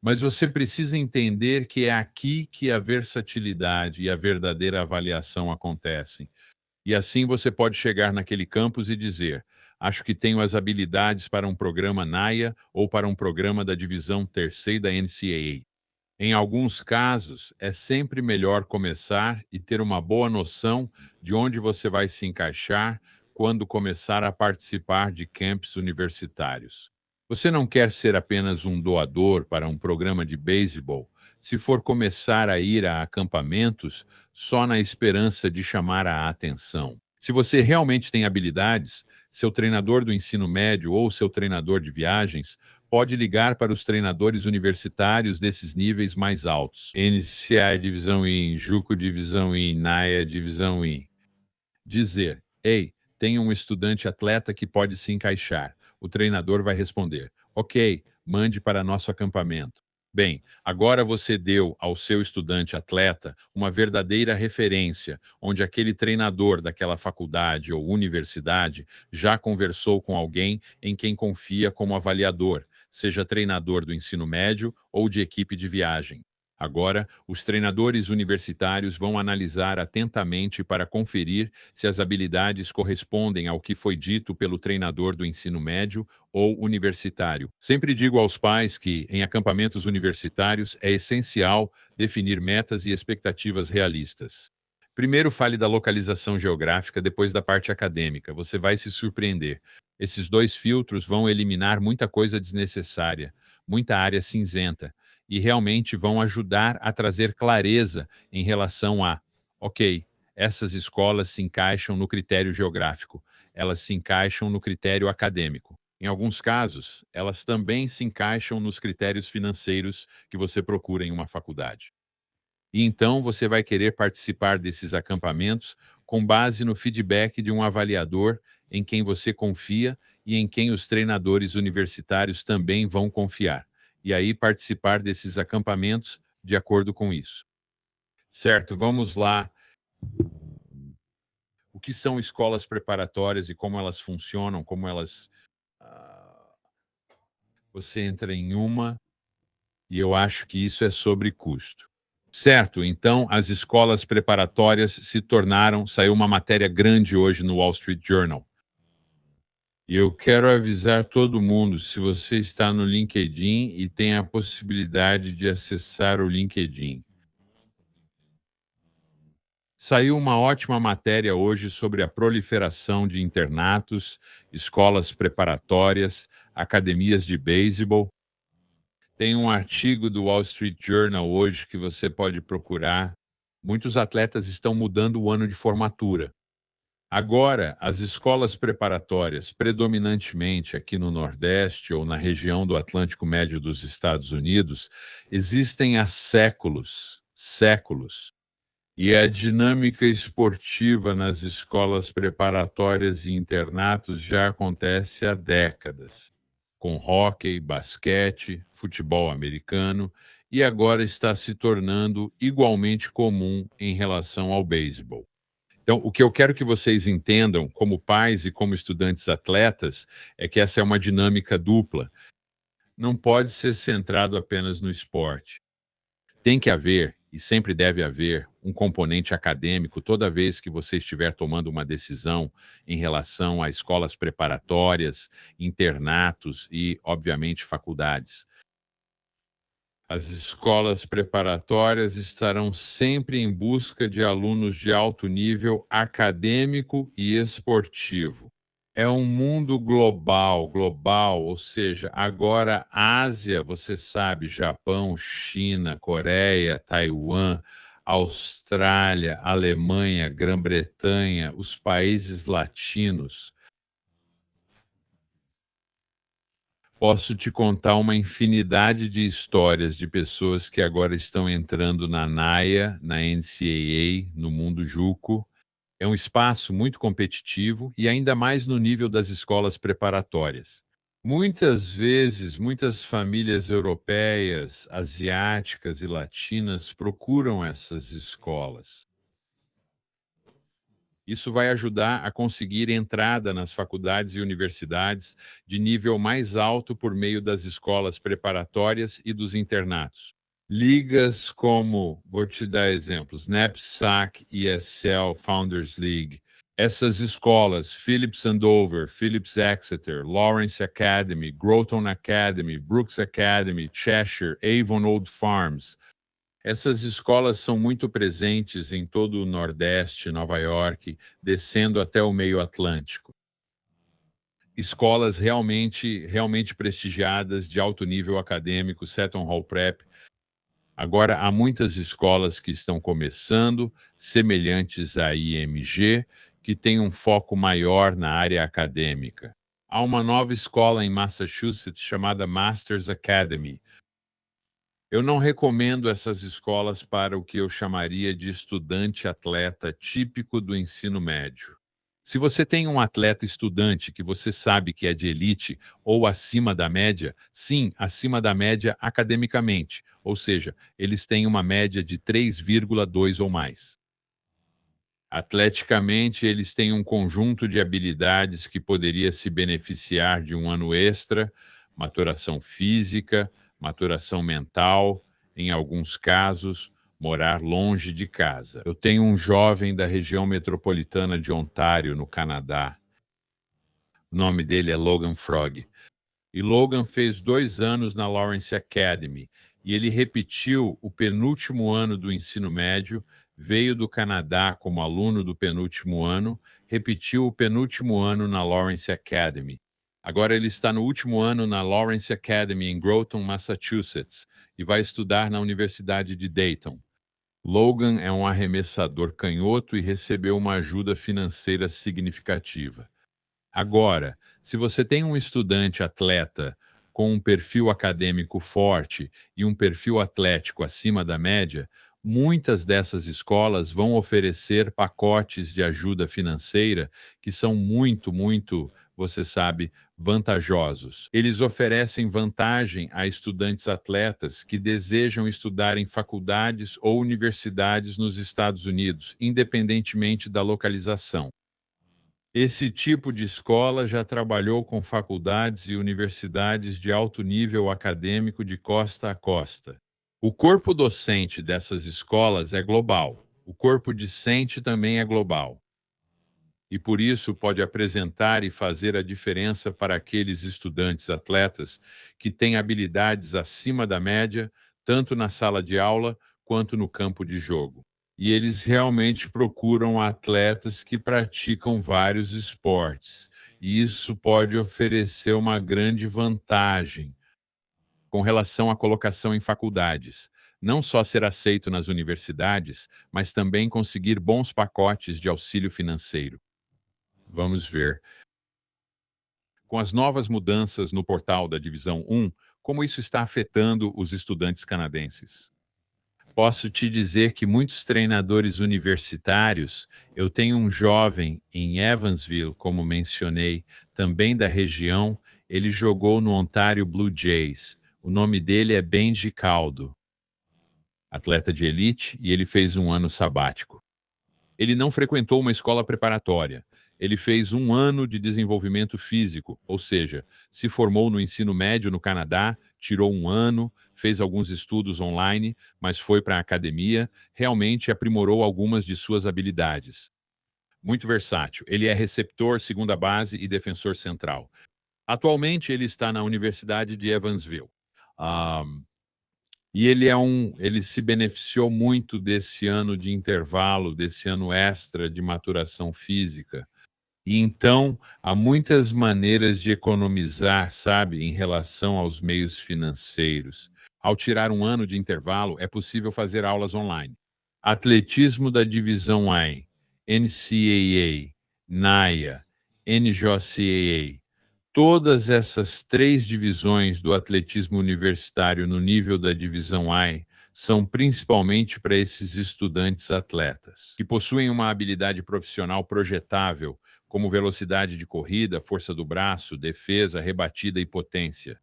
Speaker 1: Mas você precisa entender que é aqui que a versatilidade e a verdadeira avaliação acontecem. E assim você pode chegar naquele campus e dizer: acho que tenho as habilidades para um programa NAIA ou para um programa da divisão terceira da NCAA. Em alguns casos, é sempre melhor começar e ter uma boa noção de onde você vai se encaixar quando começar a participar de camps universitários. Você não quer ser apenas um doador para um programa de beisebol se for começar a ir a acampamentos só na esperança de chamar a atenção. Se você realmente tem habilidades, seu treinador do ensino médio ou seu treinador de viagens pode ligar para os treinadores universitários desses níveis mais altos. NCAA Divisão I, JUCO Divisão I, NAIA Divisão I. Dizer: ei, tem um estudante atleta que pode se encaixar. O treinador vai responder: ok, mande para nosso acampamento. Bem, agora você deu ao seu estudante atleta uma verdadeira referência, onde aquele treinador daquela faculdade ou universidade já conversou com alguém em quem confia como avaliador, seja treinador do ensino médio ou de equipe de viagem. Agora, os treinadores universitários vão analisar atentamente para conferir se as habilidades correspondem ao que foi dito pelo treinador do ensino médio ou universitário. Sempre digo aos pais que, em acampamentos universitários, é essencial definir metas e expectativas realistas. Primeiro, fale da localização geográfica, depois da parte acadêmica. Você vai se surpreender. Esses dois filtros vão eliminar muita coisa desnecessária, muita área cinzenta e realmente vão ajudar a trazer clareza em relação a: ok, essas escolas se encaixam no critério geográfico, elas se encaixam no critério acadêmico. Em alguns casos, elas também se encaixam nos critérios financeiros que você procura em uma faculdade. E então você vai querer participar desses acampamentos com base no feedback de um avaliador em quem você confia e em quem os treinadores universitários também vão confiar. E aí participar desses acampamentos de acordo com isso. Certo, vamos lá. O que são escolas preparatórias e como elas funcionam, como elas. ah, Você entra em uma e eu acho que isso é sobre custo. Certo, então as escolas preparatórias se tornaram, saiu uma matéria grande hoje no Wall Street Journal. E eu quero avisar todo mundo, se você está no LinkedIn e tem a possibilidade de acessar o LinkedIn. Saiu uma ótima matéria hoje sobre a proliferação de internatos, escolas preparatórias, academias de beisebol. Tem um artigo do Wall Street Journal hoje que você pode procurar. Muitos atletas estão mudando o ano de formatura. Agora, as escolas preparatórias, predominantemente aqui no Nordeste ou na região do Atlântico Médio dos Estados Unidos, existem há séculos, séculos. E a dinâmica esportiva nas escolas preparatórias e internatos já acontece há décadas, com hóquei, basquete, futebol americano, e agora está se tornando igualmente comum em relação ao beisebol. Então, o que eu quero que vocês entendam, como pais e como estudantes atletas, é que essa é uma dinâmica dupla. Não pode ser centrado apenas no esporte. Tem que haver, e sempre deve haver, um componente acadêmico toda vez que você estiver tomando uma decisão em relação a escolas preparatórias, internatos e, obviamente, faculdades. As escolas preparatórias estarão sempre em busca de alunos de alto nível acadêmico e esportivo. É um mundo global, global, ou seja, agora Ásia, você sabe, Japão, China, Coreia, Taiwan, Austrália, Alemanha, Grã-Bretanha, os países latinos. Posso te contar uma infinidade de histórias de pessoas que agora estão entrando na NAIA, na NCAA, no mundo JUCO. É um espaço muito competitivo e ainda mais no nível das escolas preparatórias. Muitas vezes, muitas famílias europeias, asiáticas e latinas procuram essas escolas. Isso vai ajudar a conseguir entrada nas faculdades e universidades de nível mais alto por meio das escolas preparatórias e dos internatos. Ligas como, vou te dar exemplos, NAPSAC, ESL, Founders League. Essas escolas, Phillips Andover, Phillips Exeter, Lawrence Academy, Groton Academy, Brooks Academy, Cheshire, Avon Old Farms, essas escolas são muito presentes em todo o Nordeste, Nova York, descendo até o meio Atlântico. Escolas realmente prestigiadas, de alto nível acadêmico, Seton Hall Prep. Agora, há muitas escolas que estão começando, semelhantes à IMG, que têm um foco maior na área acadêmica. Há uma nova escola em Massachusetts chamada Masters Academy. Eu não recomendo essas escolas para o que eu chamaria de estudante-atleta típico do ensino médio. Se você tem um atleta estudante que você sabe que é de elite ou acima da média, sim, acima da média academicamente, ou seja, eles têm uma média de 3,2 ou mais. Atleticamente, eles têm um conjunto de habilidades que poderia se beneficiar de um ano extra, maturação física, maturação mental, em alguns casos, morar longe de casa. Eu tenho um jovem da região metropolitana de Ontário, no Canadá. O nome dele é Logan Frog. E Logan fez 2 anos na Lawrence Academy. E ele repetiu o penúltimo ano do ensino médio, veio do Canadá como aluno do penúltimo ano, repetiu o penúltimo ano na Lawrence Academy. Agora ele está no último ano na Lawrence Academy, em Groton, Massachusetts, e vai estudar na Universidade de Dayton. Logan é um arremessador canhoto e recebeu uma ajuda financeira significativa. Agora, se você tem um estudante atleta com um perfil acadêmico forte e um perfil atlético acima da média, muitas dessas escolas vão oferecer pacotes de ajuda financeira que são muito, você sabe, vantajosos. Eles oferecem vantagem a estudantes atletas que desejam estudar em faculdades ou universidades nos Estados Unidos, independentemente da localização. Esse tipo de escola já trabalhou com faculdades e universidades de alto nível acadêmico de costa a costa. O corpo docente dessas escolas é global. O corpo discente também é global. E por isso pode apresentar e fazer a diferença para aqueles estudantes atletas que têm habilidades acima da média, tanto na sala de aula quanto no campo de jogo. E eles realmente procuram atletas que praticam vários esportes. E isso pode oferecer uma grande vantagem com relação à colocação em faculdades. Não só ser aceito nas universidades, mas também conseguir bons pacotes de auxílio financeiro. Vamos ver. Com as novas mudanças no portal da Divisão 1, como isso está afetando os estudantes canadenses? Posso te dizer que muitos treinadores universitários, eu tenho um jovem em Evansville, como mencionei, também da região, ele jogou no Ontario Blue Jays. O nome dele é Benji Caldo, atleta de elite, e ele fez um ano sabático. Ele não frequentou uma escola preparatória. Ele fez um ano de desenvolvimento físico, ou seja, se formou no ensino médio no Canadá, tirou um ano, fez alguns estudos online, mas foi para a academia, realmente aprimorou algumas de suas habilidades. Muito versátil. Ele é receptor, segunda base e defensor central. Atualmente ele está na Universidade de Evansville. Ah, e ele se beneficiou muito desse ano de intervalo, desse ano extra de maturação física. E então há muitas maneiras de economizar, sabe, em relação aos meios financeiros. Ao tirar um ano de intervalo, é possível fazer aulas online. Atletismo da divisão A, NCAA, NAIA, NJCAA. Todas essas três divisões do atletismo universitário no nível da divisão A são principalmente para esses estudantes atletas, que possuem uma habilidade profissional projetável, como velocidade de corrida, força do braço, defesa, rebatida e potência.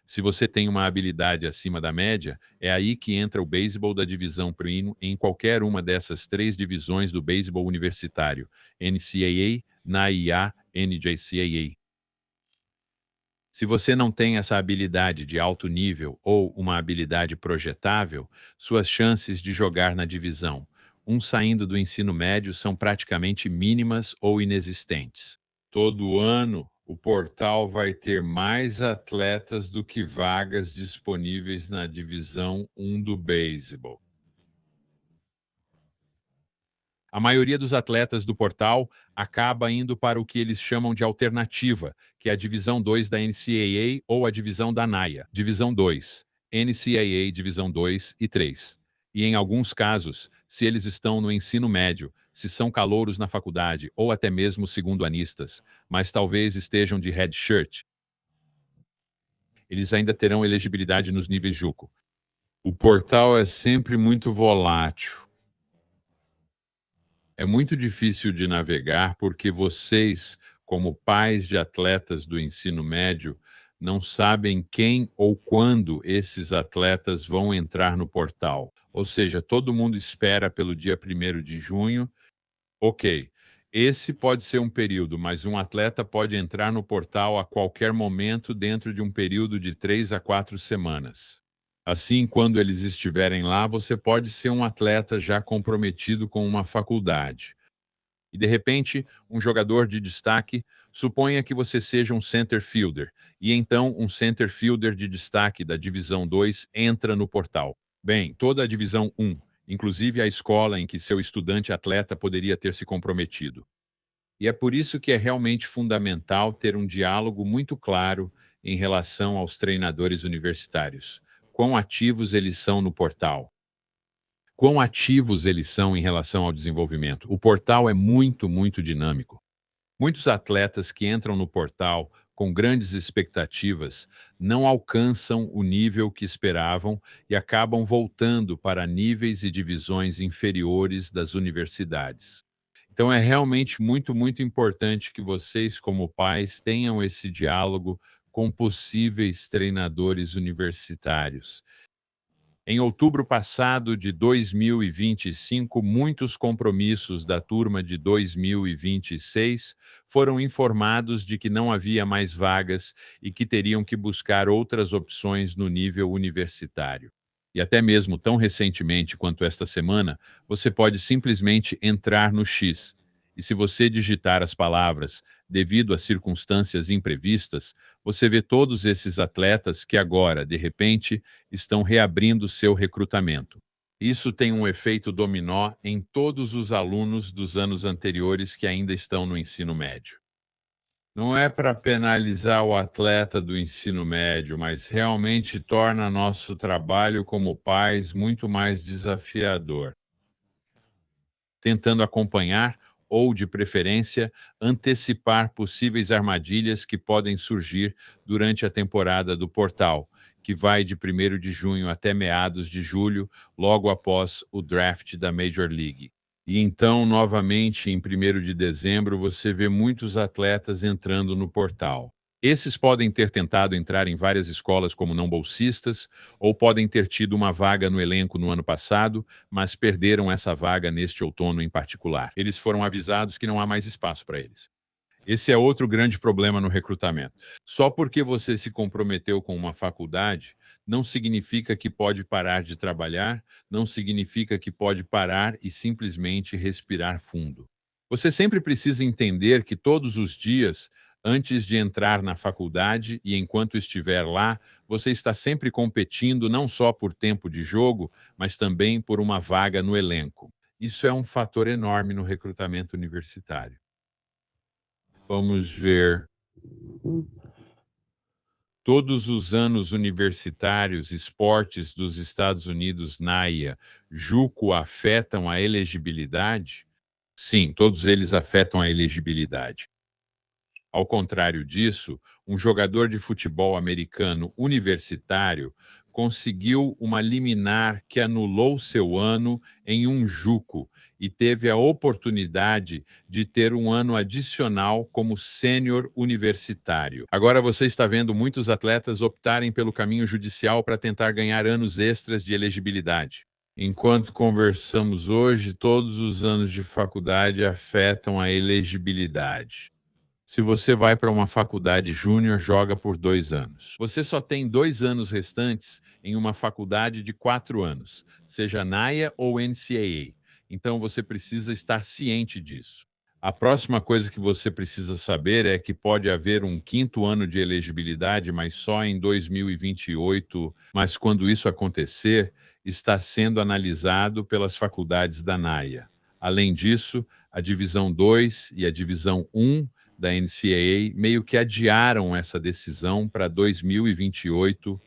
Speaker 1: Se você tem uma habilidade acima da média, é aí que entra o beisebol da divisão premium em qualquer uma dessas três divisões do beisebol universitário: NCAA, NAIA, NJCAA. Se você não tem essa habilidade de alto nível ou uma habilidade projetável, suas chances de jogar na divisão saindo do ensino médio são praticamente mínimas ou inexistentes. Todo ano, o portal vai ter mais atletas do que vagas disponíveis na divisão 1 do beisebol. A maioria dos atletas do portal acaba indo para o que eles chamam de alternativa, que é a divisão 2 da NCAA ou a divisão da NAIA. Divisão 2, NCAA divisão 2 e 3. E em alguns casos, se eles estão no ensino médio, se são calouros na faculdade ou até mesmo segundo-anistas, mas talvez estejam de redshirt, eles ainda terão elegibilidade nos níveis JUCO. O portal é sempre muito volátil. É muito difícil de navegar porque vocês, como pais de atletas do ensino médio, não sabem quem ou quando esses atletas vão entrar no portal. Ou seja, todo mundo espera pelo dia 1º de junho. Ok, esse pode ser um período, mas um atleta pode entrar no portal a qualquer momento dentro de um período de 3 a 4 semanas. Assim, quando eles estiverem lá, você pode ser um atleta já comprometido com uma faculdade. E, de repente, um jogador de destaque, suponha que você seja um center fielder, e então um center fielder de destaque da Divisão 2 entra no portal. Bem, toda a Divisão 1, inclusive a escola em que seu estudante atleta poderia ter se comprometido. E é por isso que é realmente fundamental ter um diálogo muito claro em relação aos treinadores universitários. Quão ativos eles são no portal. quão ativos eles são em relação ao desenvolvimento. O portal é muito, muito dinâmico. Muitos atletas que entram no portal com grandes expectativas não alcançam o nível que esperavam e acabam voltando para níveis e divisões inferiores das universidades. Então é realmente muito, muito importante que vocês, como pais, tenham esse diálogo com possíveis treinadores universitários. Em outubro passado de 2025, muitos compromissos da turma de 2026 foram informados de que não havia mais vagas e que teriam que buscar outras opções no nível universitário. E até mesmo tão recentemente quanto esta semana, você pode simplesmente entrar no X. E se você digitar as palavras devido a circunstâncias imprevistas, você vê todos esses atletas que agora, de repente, estão reabrindo seu recrutamento. Isso tem um efeito dominó em todos os alunos dos anos anteriores que ainda estão no ensino médio. Não é para penalizar o atleta do ensino médio, mas realmente torna nosso trabalho como pais muito mais desafiador, tentando acompanhar ou, de preferência, antecipar possíveis armadilhas que podem surgir durante a temporada do portal, que vai de 1º de junho até meados de julho, logo após o draft da Major League. E então, novamente, em 1º de dezembro, você vê muitos atletas entrando no portal. Esses podem ter tentado entrar em várias escolas como não bolsistas, ou podem ter tido uma vaga no elenco no ano passado, mas perderam essa vaga neste outono em particular. Eles foram avisados que não há mais espaço para eles. Esse é outro grande problema no recrutamento. Só porque você se comprometeu com uma faculdade, não significa que pode parar de trabalhar, não significa que pode parar e simplesmente respirar fundo. Você sempre precisa entender que todos os dias, antes de entrar na faculdade e enquanto estiver lá, você está sempre competindo não só por tempo de jogo, mas também por uma vaga no elenco. Isso é um fator enorme no recrutamento universitário. Vamos ver. Todos os anos universitários, esportes dos Estados Unidos, NAIA, JUCO, afetam a elegibilidade? Sim, todos eles afetam a elegibilidade. Ao contrário disso, um jogador de futebol americano universitário conseguiu uma liminar que anulou seu ano em um JUCO e teve a oportunidade de ter um ano adicional como sênior universitário. Agora você está vendo muitos atletas optarem pelo caminho judicial para tentar ganhar anos extras de elegibilidade. Enquanto conversamos hoje, todos os anos de faculdade afetam a elegibilidade. Se você vai para uma faculdade júnior, joga por 2 anos. Você só tem 2 anos restantes em uma faculdade de 4 anos, seja NAIA ou NCAA. Então você precisa estar ciente disso. A próxima coisa que você precisa saber é que pode haver um 5º ano de elegibilidade, mas só em 2028. Mas quando isso acontecer, está sendo analisado pelas faculdades da NAIA. Além disso, a Divisão 2 e a Divisão 1 da NCAA meio que adiaram essa decisão para 2028.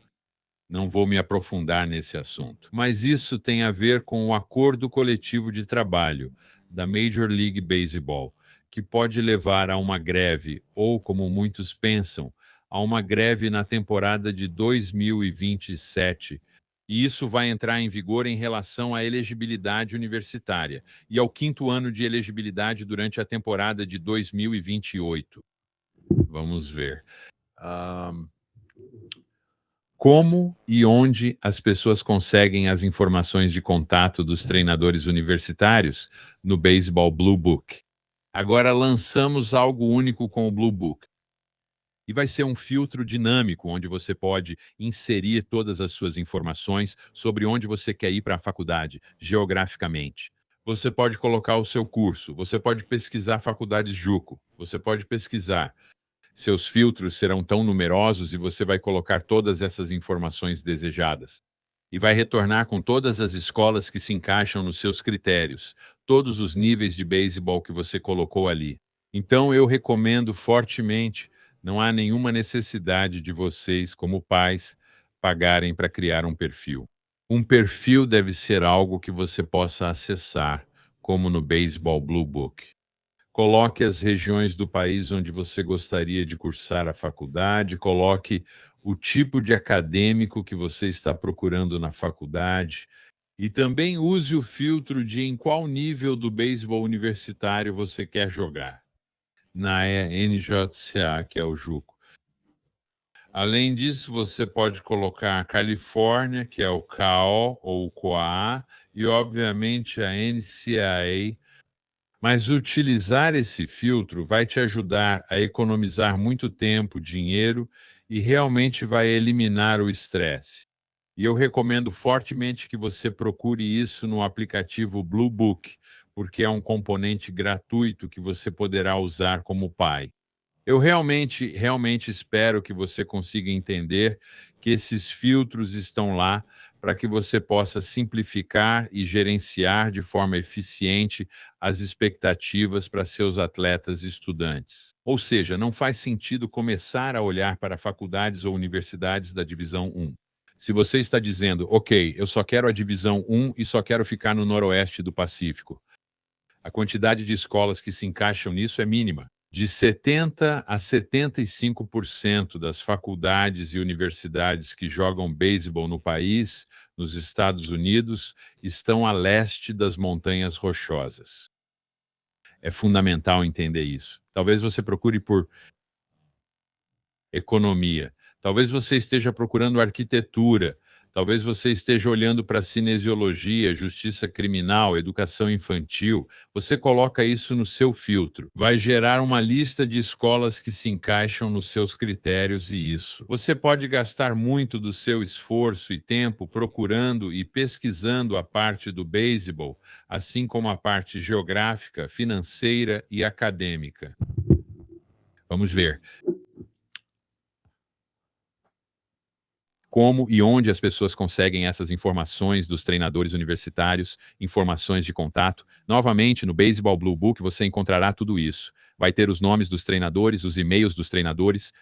Speaker 1: Não vou me aprofundar nesse assunto. Mas isso tem a ver com o acordo coletivo de trabalho da Major League Baseball, que pode levar a uma greve, ou, como muitos pensam, a uma greve na temporada de 2027. E isso vai entrar em vigor em relação à elegibilidade universitária e ao 5º ano de elegibilidade durante a temporada de 2028. Vamos ver. Como e onde as pessoas conseguem as informações de contato dos treinadores universitários? No Baseball Blue Book. Agora lançamos algo único com o Blue Book. E vai ser um filtro dinâmico, onde você pode inserir todas as suas informações sobre onde você quer ir para a faculdade, geograficamente. Você pode colocar o seu curso, você pode pesquisar faculdades JUCO, você pode pesquisar. Seus filtros serão tão numerosos e você vai colocar todas essas informações desejadas. E vai retornar com todas as escolas que se encaixam nos seus critérios, todos os níveis de beisebol que você colocou ali. Então eu recomendo fortemente. Não há nenhuma necessidade de vocês, como pais, pagarem para criar um perfil. Um perfil deve ser algo que você possa acessar, como no Baseball Blue Book. Coloque as regiões do país onde você gostaria de cursar a faculdade, coloque o tipo de acadêmico que você está procurando na faculdade e também use o filtro de em qual nível do beisebol universitário você quer jogar, na NJCA, que é o JUCO. Além disso, você pode colocar a Califórnia, que é o CAO ou o COA, e obviamente a NCAA. Mas utilizar esse filtro vai te ajudar a economizar muito tempo, dinheiro e realmente vai eliminar o estresse. E eu recomendo fortemente que você procure isso no aplicativo Blue Book, porque é um componente gratuito que você poderá usar como pai. Eu realmente espero que você consiga entender que esses filtros estão lá para que você possa simplificar e gerenciar de forma eficiente as expectativas para seus atletas e estudantes. Ou seja, não faz sentido começar a olhar para faculdades ou universidades da divisão 1. Se você está dizendo, ok, eu só quero a divisão 1 e só quero ficar no noroeste do Pacífico, a quantidade de escolas que se encaixam nisso é mínima. De 70 a 75% das faculdades e universidades que jogam beisebol no país, nos Estados Unidos, estão a leste das Montanhas Rochosas. É fundamental entender isso. Talvez você procure por economia. Talvez você esteja procurando arquitetura. Talvez você esteja olhando para cinesiologia, justiça criminal, educação infantil. Você coloca isso no seu filtro. Vai gerar uma lista de escolas que se encaixam nos seus critérios e isso. Você pode gastar muito do seu esforço e tempo procurando e pesquisando a parte do beisebol, assim como a parte geográfica, financeira e acadêmica. Vamos ver. Como e onde as pessoas conseguem essas informações dos treinadores universitários, informações de contato. Novamente, no Baseball Blue Book você encontrará tudo isso. Vai ter os nomes dos treinadores, os e-mails dos treinadores.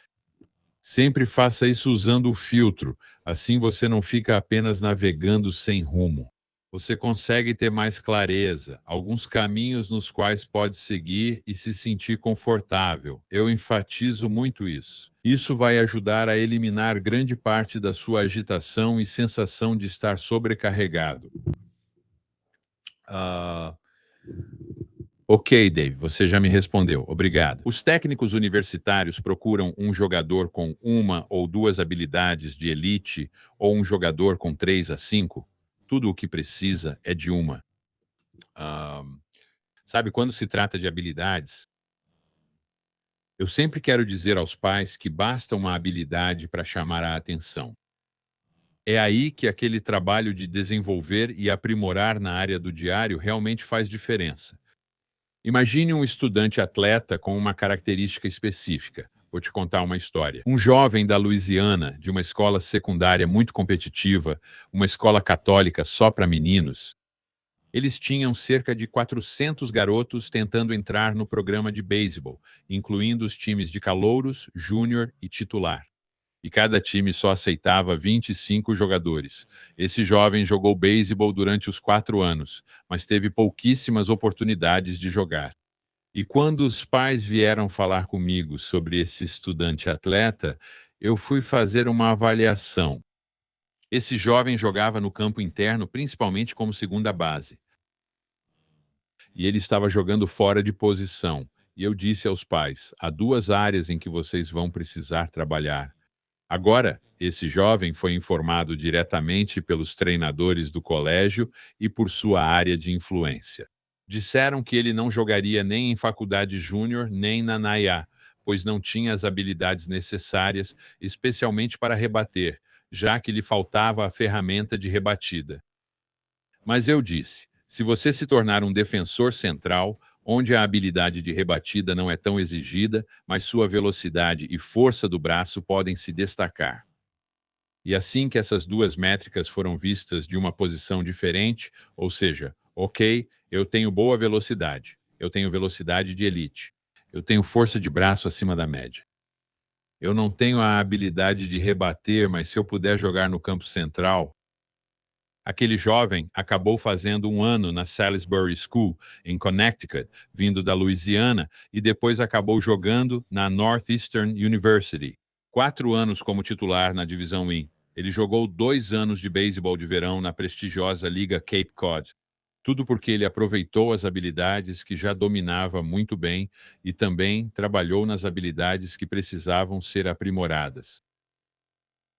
Speaker 1: Sempre faça isso usando o filtro, assim você não fica apenas navegando sem rumo. Você consegue ter mais clareza, alguns caminhos nos quais pode seguir e se sentir confortável. Eu enfatizo muito isso. Isso vai ajudar a eliminar grande parte da sua agitação e sensação de estar sobrecarregado. Ah, ok, Dave, você já me respondeu. Obrigado. Os técnicos universitários procuram um jogador com uma ou duas habilidades de elite ou um jogador com 3 a 5? Tudo o que precisa é de uma. Ah, sabe, quando se trata de habilidades, eu sempre quero dizer aos pais que basta uma habilidade para chamar a atenção. É aí que aquele trabalho de desenvolver e aprimorar na área do diário realmente faz diferença. Imagine um estudante atleta com uma característica específica. Vou te contar uma história. Um jovem da Louisiana, de uma escola secundária muito competitiva, uma escola católica só para meninos, eles tinham cerca de 400 garotos tentando entrar no programa de beisebol, incluindo os times de calouros, júnior e titular. E cada time só aceitava 25 jogadores. Esse jovem jogou beisebol durante os 4 anos, mas teve pouquíssimas oportunidades de jogar. E quando os pais vieram falar comigo sobre esse estudante atleta, eu fui fazer uma avaliação. Esse jovem jogava no campo interno, principalmente como segunda base. E ele estava jogando fora de posição. E eu disse aos pais: há 2 áreas em que vocês vão precisar trabalhar. Agora, esse jovem foi informado diretamente pelos treinadores do colégio e por sua área de influência. Disseram que ele não jogaria nem em faculdade júnior nem na NAIA, pois não tinha as habilidades necessárias, especialmente para rebater, já que lhe faltava a ferramenta de rebatida. Mas eu disse: se você se tornar um defensor central, onde a habilidade de rebatida não é tão exigida, mas sua velocidade e força do braço podem se destacar. E assim que essas duas métricas foram vistas de uma posição diferente, ou seja, ok, eu tenho boa velocidade, eu tenho velocidade de elite, eu tenho força de braço acima da média. Eu não tenho a habilidade de rebater, mas se eu puder jogar no campo central, Aquele jovem acabou fazendo um ano na Salisbury School, em Connecticut, vindo da Louisiana, e depois acabou jogando na Northeastern University. 4 anos como titular na divisão I. Ele jogou 2 anos de beisebol de verão na prestigiosa Liga Cape Cod. Tudo porque ele aproveitou as habilidades que já dominava muito bem e também trabalhou nas habilidades que precisavam ser aprimoradas.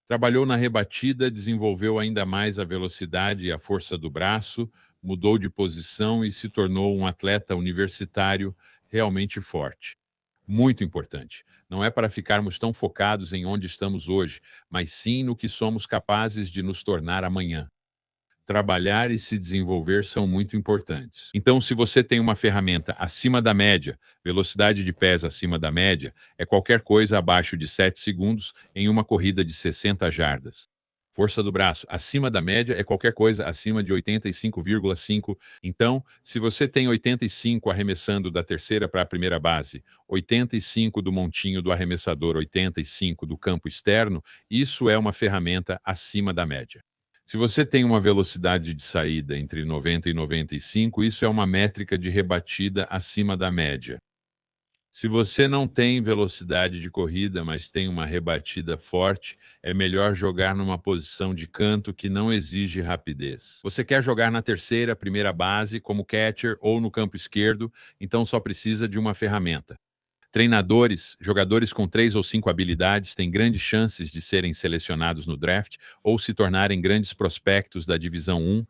Speaker 1: Trabalhou na rebatida, desenvolveu ainda mais a velocidade e a força do braço, mudou de posição e se tornou um atleta universitário realmente forte. Muito importante. Não é para ficarmos tão focados em onde estamos hoje, mas sim no que somos capazes de nos tornar amanhã. Trabalhar e se desenvolver são muito importantes. Então, se você tem uma ferramenta acima da média, velocidade de pés acima da média, é qualquer coisa abaixo de 7 segundos em uma corrida de 60 jardas. Força do braço acima da média é qualquer coisa acima de 85,5. Então, se você tem 85 arremessando da terceira para a primeira base, 85 do montinho do arremessador, 85 do campo externo, isso é uma ferramenta acima da média. Se você tem uma velocidade de saída entre 90 e 95, isso é uma métrica de rebatida acima da média. Se você não tem velocidade de corrida, mas tem uma rebatida forte, é melhor jogar numa posição de canto que não exige rapidez. Você quer jogar na terceira, primeira base, como catcher ou no campo esquerdo, então só precisa de uma ferramenta. Treinadores, jogadores com 3 ou 5 habilidades têm grandes chances de serem selecionados no draft ou se tornarem grandes prospectos da Divisão 1,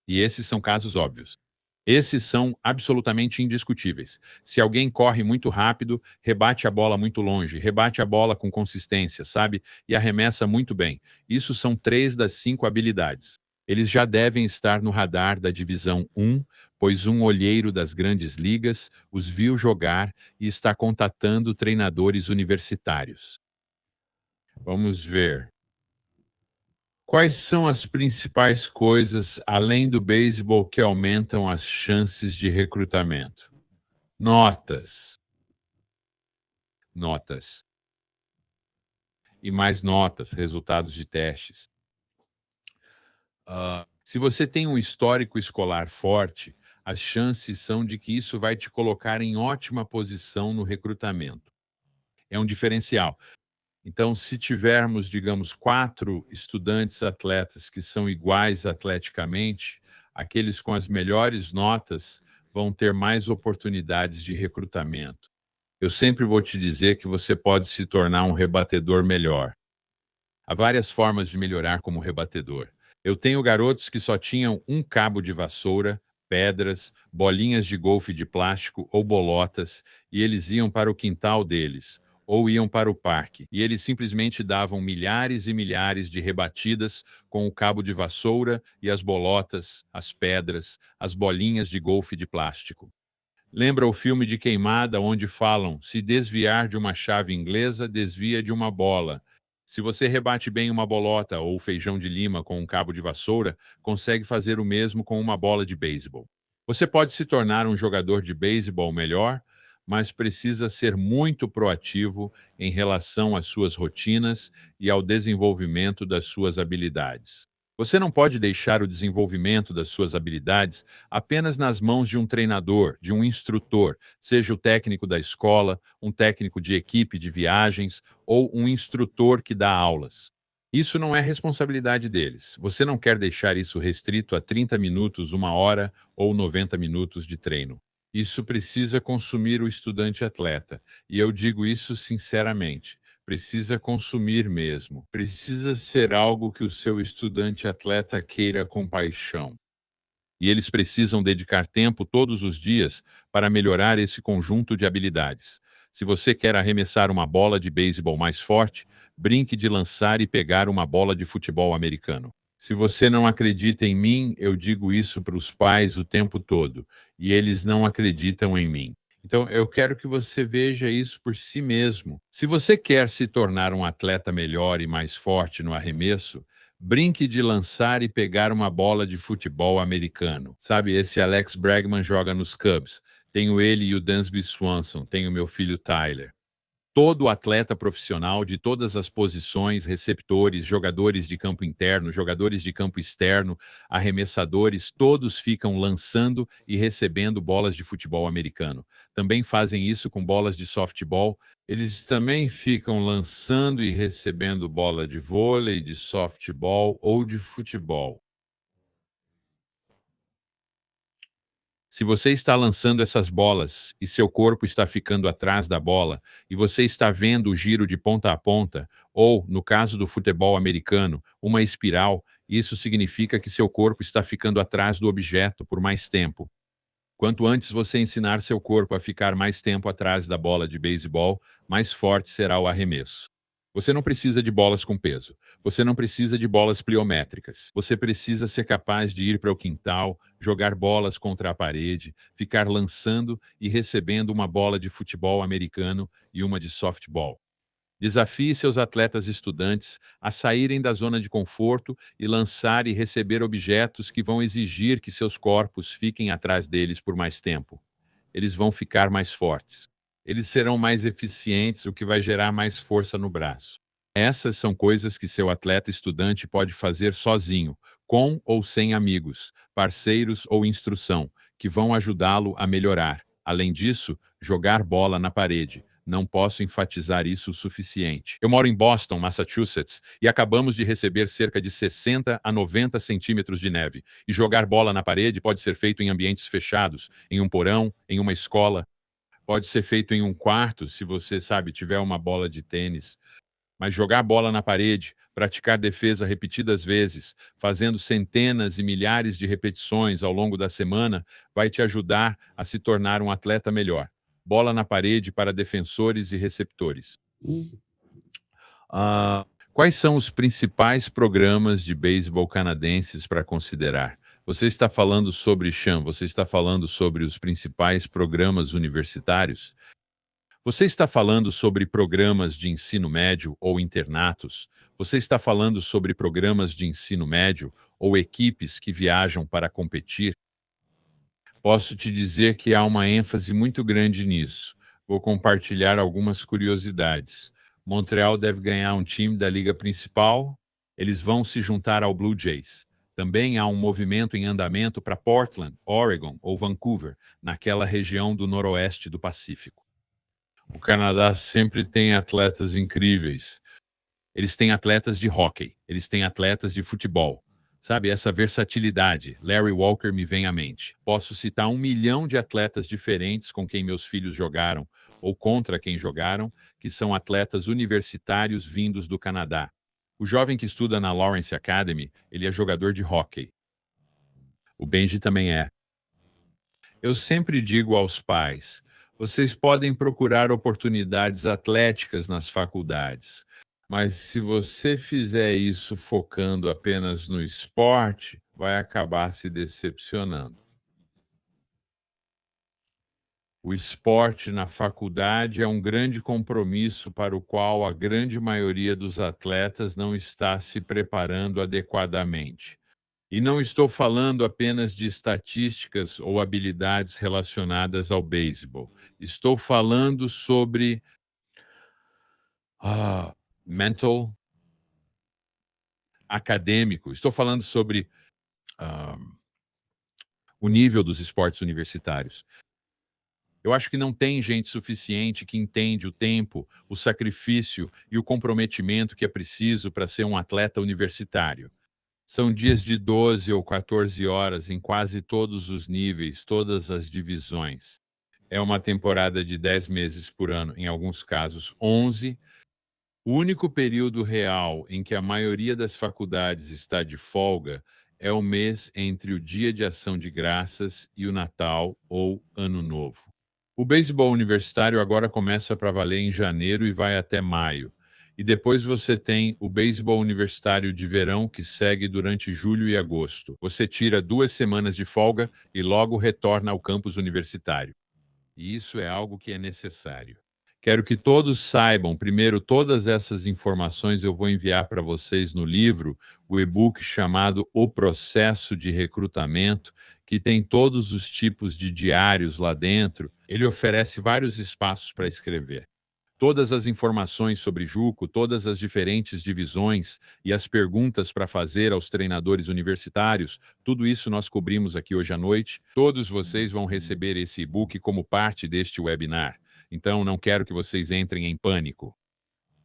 Speaker 1: e esses são casos óbvios. Esses são absolutamente indiscutíveis. Se alguém corre muito rápido, rebate a bola muito longe, rebate a bola com consistência, sabe? E arremessa muito bem. Isso são 3 das 5 habilidades. Eles já devem estar no radar da Divisão 1, pois um olheiro das grandes ligas os viu jogar e está contatando treinadores universitários. Vamos ver. Quais são as principais coisas, além do beisebol, que aumentam as chances de recrutamento? Notas. Notas. E mais notas, resultados de testes. Se você tem um histórico escolar forte, as chances são de que isso vai te colocar em ótima posição no recrutamento. É um diferencial. Então, se tivermos, digamos, 4 estudantes atletas que são iguais atleticamente, aqueles com as melhores notas vão ter mais oportunidades de recrutamento. Eu sempre vou te dizer que você pode se tornar um rebatedor melhor. Há várias formas de melhorar como rebatedor. Eu tenho garotos que só tinham um cabo de vassoura, pedras, bolinhas de golfe de plástico ou bolotas, e eles iam para o quintal deles, ou iam para o parque, e eles simplesmente davam milhares e milhares de rebatidas com o cabo de vassoura e as bolotas, as pedras, as bolinhas de golfe de plástico. Lembra o filme de Queimada, onde falam: se desviar de uma chave inglesa, desvia de uma bola. Se você rebate bem uma bolota ou feijão de lima com um cabo de vassoura, consegue fazer o mesmo com uma bola de beisebol. Você pode se tornar um jogador de beisebol melhor, mas precisa ser muito proativo em relação às suas rotinas e ao desenvolvimento das suas habilidades. Você não pode deixar o desenvolvimento das suas habilidades apenas nas mãos de um treinador, de um instrutor, seja o técnico da escola, um técnico de equipe de viagens ou um instrutor que dá aulas. Isso não é responsabilidade deles. Você não quer deixar isso restrito a 30 minutos, 1 hora ou 90 minutos de treino. Isso precisa consumir o estudante atleta. E eu digo isso sinceramente. Precisa consumir mesmo. Precisa ser algo que o seu estudante atleta queira com paixão. E eles precisam dedicar tempo todos os dias para melhorar esse conjunto de habilidades. Se você quer arremessar uma bola de beisebol mais forte, brinque de lançar e pegar uma bola de futebol americano. Se você não acredita em mim, eu digo isso para os pais o tempo todo, e eles não acreditam em mim. Então, eu quero que você veja isso por si mesmo. Se você quer se tornar um atleta melhor e mais forte no arremesso, brinque de lançar e pegar uma bola de futebol americano. Sabe, esse Alex Bregman joga nos Cubs. Tenho ele e o Dansby Swanson. Tenho meu filho Tyler. Todo atleta profissional de todas as posições, receptores, jogadores de campo interno, jogadores de campo externo, arremessadores, todos ficam lançando e recebendo bolas de futebol americano. Também fazem isso com bolas de softball. Eles também ficam lançando e recebendo bola de vôlei, de softball ou de futebol. Se você está lançando essas bolas e seu corpo está ficando atrás da bola, e você está vendo o giro de ponta a ponta, ou, no caso do futebol americano, uma espiral, isso significa que seu corpo está ficando atrás do objeto por mais tempo. Quanto antes você ensinar seu corpo a ficar mais tempo atrás da bola de beisebol, mais forte será o arremesso. Você não precisa de bolas com peso. Você não precisa de bolas pliométricas. Você precisa ser capaz de ir para o quintal, jogar bolas contra a parede, ficar lançando e recebendo uma bola de futebol americano e uma de softball. Desafie seus atletas estudantes a saírem da zona de conforto e lançar e receber objetos que vão exigir que seus corpos fiquem atrás deles por mais tempo. Eles vão ficar mais fortes. Eles serão mais eficientes, o que vai gerar mais força no braço. Essas são coisas que seu atleta estudante pode fazer sozinho, com ou sem amigos, parceiros ou instrução, que vão ajudá-lo a melhorar. Além disso, jogar bola na parede. Não posso enfatizar isso o suficiente. Eu moro em Boston, Massachusetts, e acabamos de receber cerca de 60 a 90 centímetros de neve. E jogar bola na parede pode ser feito em ambientes fechados, em um porão, em uma escola. Pode ser feito em um quarto, se você, sabe, tiver uma bola de tênis. Mas jogar bola na parede, praticar defesa repetidas vezes, fazendo centenas e milhares de repetições ao longo da semana, vai te ajudar a se tornar um atleta melhor. Bola na parede para defensores e receptores. Ah, quais são os principais programas de beisebol canadenses para considerar? Você está falando sobre, Sean, você está falando sobre os principais programas universitários? Você está falando sobre programas de ensino médio ou internatos? Você está falando sobre programas de ensino médio ou equipes que viajam para competir? Posso te dizer que há uma ênfase muito grande nisso. Vou compartilhar algumas curiosidades. Montreal deve ganhar um time da liga principal. Eles vão se juntar ao Blue Jays. Também há um movimento em andamento para Portland, Oregon ou Vancouver, naquela região do noroeste do Pacífico. O Canadá sempre tem atletas incríveis. Eles têm atletas de hóquei, eles têm atletas de futebol. Sabe, essa versatilidade. Larry Walker me vem à mente. Posso citar 1 milhão de atletas diferentes com quem meus filhos jogaram, ou contra quem jogaram, que são atletas universitários vindos do Canadá. O jovem que estuda na Lawrence Academy, ele é jogador de hóquei. O Benji também é. Eu sempre digo aos pais: vocês podem procurar oportunidades atléticas nas faculdades, mas se você fizer isso focando apenas no esporte, vai acabar se decepcionando. O esporte na faculdade é um grande compromisso para o qual a grande maioria dos atletas não está se preparando adequadamente. E não estou falando apenas de estatísticas ou habilidades relacionadas ao beisebol. Estou falando sobre mental, acadêmico. Estou falando sobre ah, o nível dos esportes universitários. Eu acho que não tem gente suficiente que entende o tempo, o sacrifício e o comprometimento que é preciso para ser um atleta universitário. São dias de 12 ou 14 horas em quase todos os níveis, todas as divisões. É uma temporada de 10 meses por ano, em alguns casos 11. O único período real em que a maioria das faculdades está de folga é o mês entre o Dia de Ação de Graças e o Natal ou Ano Novo. O beisebol universitário agora começa para valer em janeiro e vai até maio. E depois você tem o beisebol universitário de verão, que segue durante julho e agosto. Você tira 2 semanas de folga e logo retorna ao campus universitário. E isso é algo que é necessário. Quero que todos saibam, primeiro, todas essas informações eu vou enviar para vocês no livro, o e-book chamado O Processo de Recrutamento, que tem todos os tipos de diários lá dentro. Ele oferece vários espaços para escrever. Todas as informações sobre Juco, todas as diferentes divisões e as perguntas para fazer aos treinadores universitários, tudo isso nós cobrimos aqui hoje à noite. Todos vocês vão receber esse e-book como parte deste webinar. Então, não quero que vocês entrem em pânico.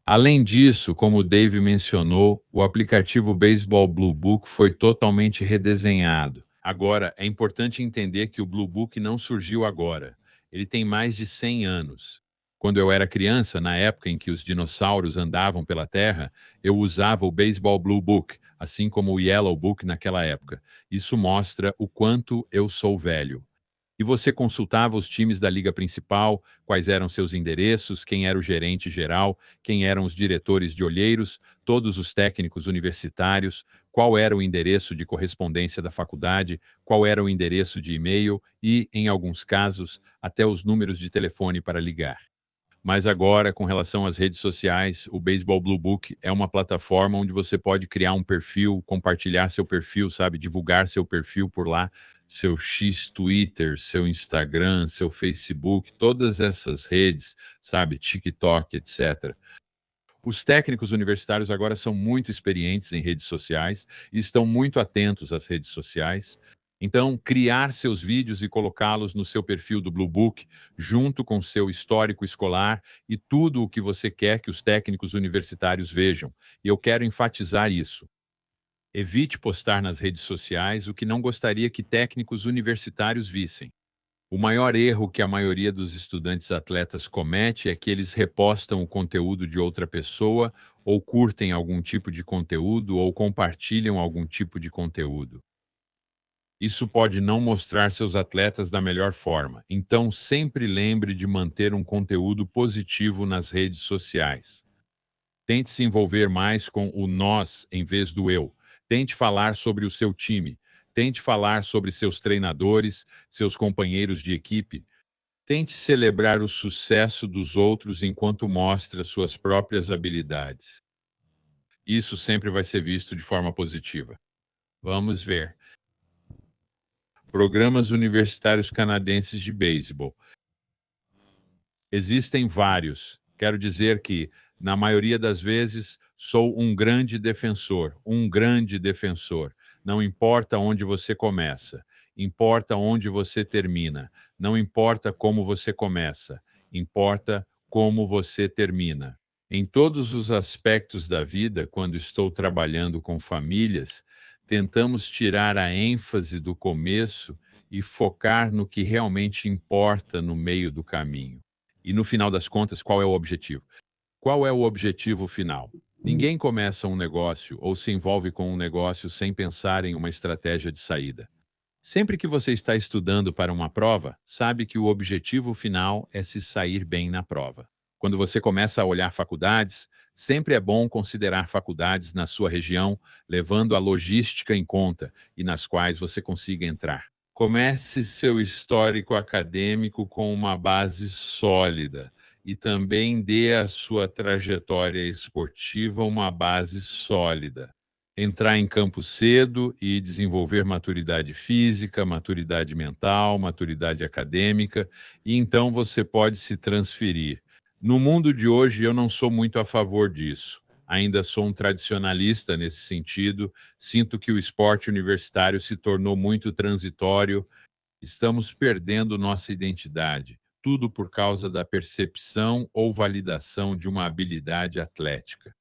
Speaker 1: Além disso, como o Dave mencionou, o aplicativo Baseball Blue Book foi totalmente redesenhado. Agora, é importante entender que o Blue Book não surgiu agora. Ele tem mais de 100 anos. Quando eu era criança, na época em que os dinossauros andavam pela Terra, eu usava o Baseball Blue Book, assim como o Yellow Book naquela época. Isso mostra o quanto eu sou velho. E você consultava os times da liga principal, quais eram seus endereços, quem era o gerente geral, quem eram os diretores de olheiros, todos os técnicos universitários, qual era o endereço de correspondência da faculdade, qual era o endereço de e-mail e, em alguns casos, até os números de telefone para ligar. Mas agora, com relação às redes sociais, o Baseball Blue Book é uma plataforma onde você pode criar um perfil, compartilhar seu perfil, sabe? Divulgar seu perfil por lá, seu X Twitter, seu Instagram, seu Facebook, todas essas redes, sabe? TikTok, etc. Os técnicos universitários agora são muito experientes em redes sociais e estão muito atentos às redes sociais. Então, criar seus vídeos e colocá-los no seu perfil do Blue Book, junto com seu histórico escolar e tudo o que você quer que os técnicos universitários vejam. E eu quero enfatizar isso. Evite postar nas redes sociais o que não gostaria que técnicos universitários vissem. O maior erro que a maioria dos estudantes atletas comete é que eles repostam o conteúdo de outra pessoa, ou curtem algum tipo de conteúdo, ou compartilham algum tipo de conteúdo. Isso pode não mostrar seus atletas da melhor forma. Então, sempre lembre de manter um conteúdo positivo nas redes sociais. Tente se envolver mais com o nós em vez do eu. Tente falar sobre o seu time. Tente falar sobre seus treinadores, seus companheiros de equipe. Tente celebrar o sucesso dos outros enquanto mostra suas próprias habilidades. Isso sempre vai ser visto de forma positiva. Vamos ver. Programas universitários canadenses de beisebol. Existem vários. Quero dizer que, na maioria das vezes, sou um grande defensor, um grande defensor. Não importa onde você começa, importa onde você termina. Não importa como você começa, importa como você termina. Em todos os aspectos da vida, quando estou trabalhando com famílias, tentamos tirar a ênfase do começo e focar no que realmente importa no meio do caminho. E no final das contas, qual é o objetivo? Qual é o objetivo final? Ninguém começa um negócio ou se envolve com um negócio sem pensar em uma estratégia de saída. Sempre que você está estudando para uma prova, sabe que o objetivo final é se sair bem na prova. Quando você começa a olhar faculdades, sempre é bom considerar faculdades na sua região, levando a logística em conta e nas quais você consiga entrar. Comece seu histórico acadêmico com uma base sólida e também dê à sua trajetória esportiva uma base sólida. Entrar em campo cedo e desenvolver maturidade física, maturidade mental, maturidade acadêmica, e então você pode se transferir. No mundo de hoje, eu não sou muito a favor disso. Ainda sou um tradicionalista nesse sentido. Sinto que o esporte universitário se tornou muito transitório. Estamos perdendo nossa identidade, tudo por causa da percepção ou validação de uma habilidade atlética.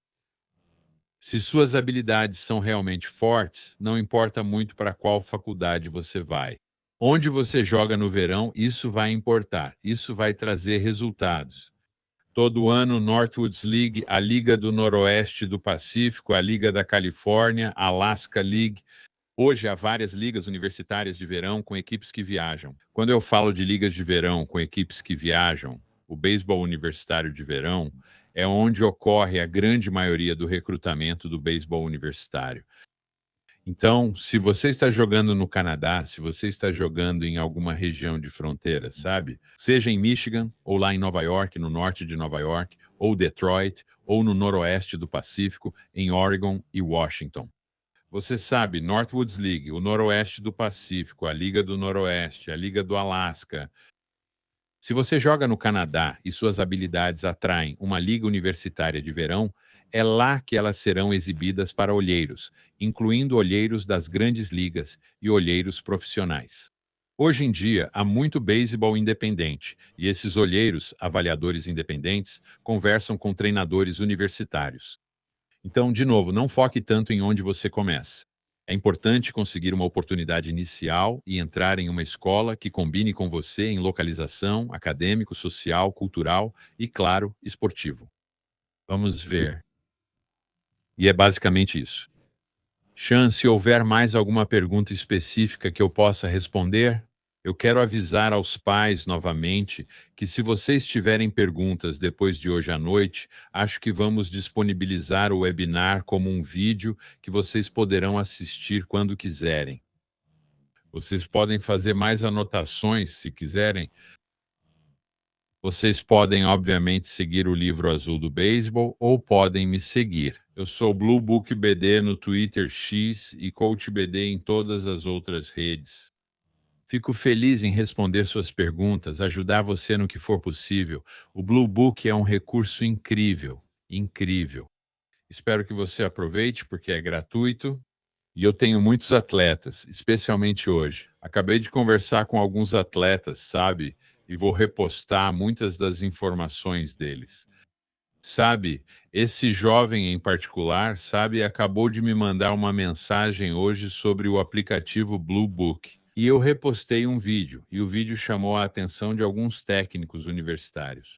Speaker 1: Se suas habilidades são realmente fortes, não importa muito para qual faculdade você vai. Onde você joga no verão, isso vai importar, isso vai trazer resultados. Todo ano, Northwoods League, a Liga do Noroeste do Pacífico, a Liga da Califórnia, a Alaska League. Hoje há várias ligas universitárias de verão com equipes que viajam. Quando eu falo de ligas de verão com equipes que viajam, o beisebol universitário de verão é onde ocorre a grande maioria do recrutamento do beisebol universitário. Então, se você está jogando no Canadá, se você está jogando em alguma região de fronteira, sabe? Seja em Michigan, ou lá em Nova York, no norte de Nova York, ou Detroit, ou no noroeste do Pacífico, em Oregon e Washington. Você sabe, Northwoods League, o noroeste do Pacífico, a Liga do Noroeste, a Liga do Alasca, Se você joga no Canadá e suas habilidades atraem uma liga universitária de verão, é lá que elas serão exibidas para olheiros, incluindo olheiros das grandes ligas e olheiros profissionais. Hoje em dia, há muito beisebol independente, e esses olheiros, avaliadores independentes, conversam com treinadores universitários. Então, de novo, não foque tanto em onde você começa. É importante conseguir uma oportunidade inicial e entrar em uma escola que combine com você em localização, acadêmico, social, cultural e, claro, esportivo. Vamos ver. E é basicamente isso. Chan, se houver mais alguma pergunta específica que eu possa responder, eu quero avisar aos pais novamente que, se vocês tiverem perguntas depois de hoje à noite, acho que vamos disponibilizar o webinar como um vídeo que vocês poderão assistir quando quiserem. Vocês podem fazer mais anotações se quiserem. Vocês podem, obviamente, seguir o Livro Azul do Beisebol ou podem me seguir. Eu sou Blue Book BD no Twitter X e Coach BD em todas as outras redes. Fico feliz em responder suas perguntas, ajudar você no que for possível. O Blue Book é um recurso incrível, incrível. Espero que você aproveite porque é gratuito e eu tenho muitos atletas, especialmente hoje. Acabei de conversar com alguns atletas, sabe? E vou repostar muitas das informações deles. Sabe, esse jovem em particular, sabe, acabou de me mandar uma mensagem hoje sobre o aplicativo Blue Book. E eu repostei um vídeo, e o vídeo chamou a atenção de alguns técnicos universitários.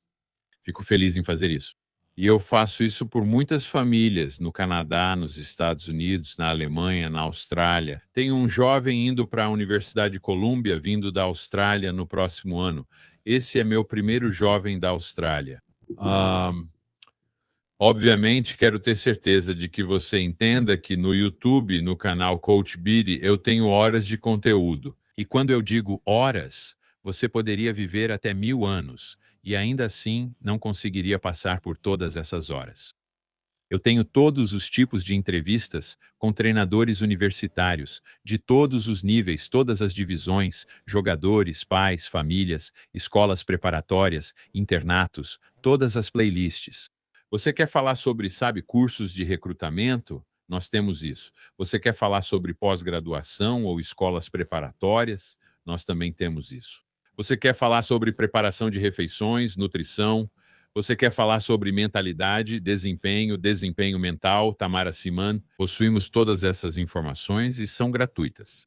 Speaker 1: Fico feliz em fazer isso. E eu faço isso por muitas famílias no Canadá, nos Estados Unidos, na Alemanha, na Austrália. Tem um jovem indo para a Universidade de Colômbia, vindo da Austrália no próximo ano. Esse é meu primeiro jovem da Austrália. Ah, obviamente, quero ter certeza de que você entenda que no YouTube, no canal Coach Biri, eu tenho horas de conteúdo. E quando eu digo horas, você poderia viver até 1000 anos e ainda assim não conseguiria passar por todas essas horas. Eu tenho todos os tipos de entrevistas com treinadores universitários, de todos os níveis, todas as divisões, jogadores, pais, famílias, escolas preparatórias, internatos, todas as playlists. Você quer falar sobre, sabe, cursos de recrutamento? Nós temos isso. Você quer falar sobre pós-graduação ou escolas preparatórias? Nós também temos isso. Você quer falar sobre preparação de refeições, nutrição? Você quer falar sobre mentalidade, desempenho, desempenho mental, Tamara Siman? Possuímos todas essas informações e são gratuitas.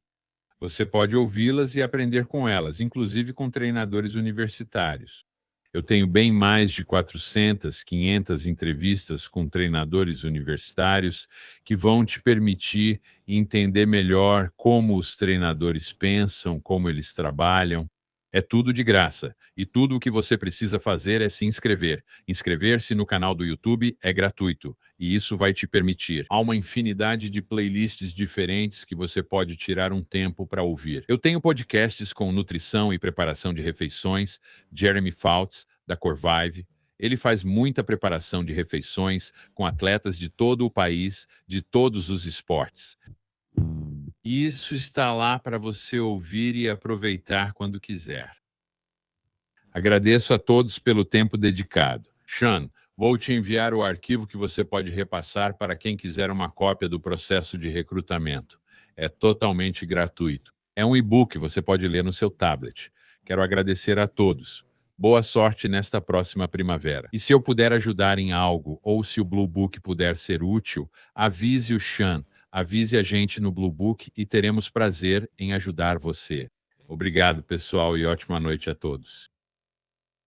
Speaker 1: Você pode ouvi-las e aprender com elas, inclusive com treinadores universitários. Eu tenho bem mais de 400, 500 entrevistas com treinadores universitários que vão te permitir entender melhor como os treinadores pensam, como eles trabalham. É tudo de graça. E tudo o que você precisa fazer é se inscrever. Inscrever-se no canal do YouTube é gratuito. E isso vai te permitir. Há uma infinidade de playlists diferentes que você pode tirar um tempo para ouvir. Eu tenho podcasts com nutrição e preparação de refeições, Jeremy Fouts, da Corvive. Ele faz muita preparação de refeições com atletas de todo o país, de todos os esportes. Isso está lá para você ouvir e aproveitar quando quiser. Agradeço a todos pelo tempo dedicado. Sean, vou te enviar o arquivo que você pode repassar para quem quiser uma cópia do processo de recrutamento. É totalmente gratuito. É um e-book, você pode ler no seu tablet. Quero agradecer a todos. Boa sorte nesta próxima primavera. E se eu puder ajudar em algo, ou se o Blue Book puder ser útil, avise o Sean. Avise a gente no Blue Book e teremos prazer em ajudar você. Obrigado, pessoal, e ótima noite a todos.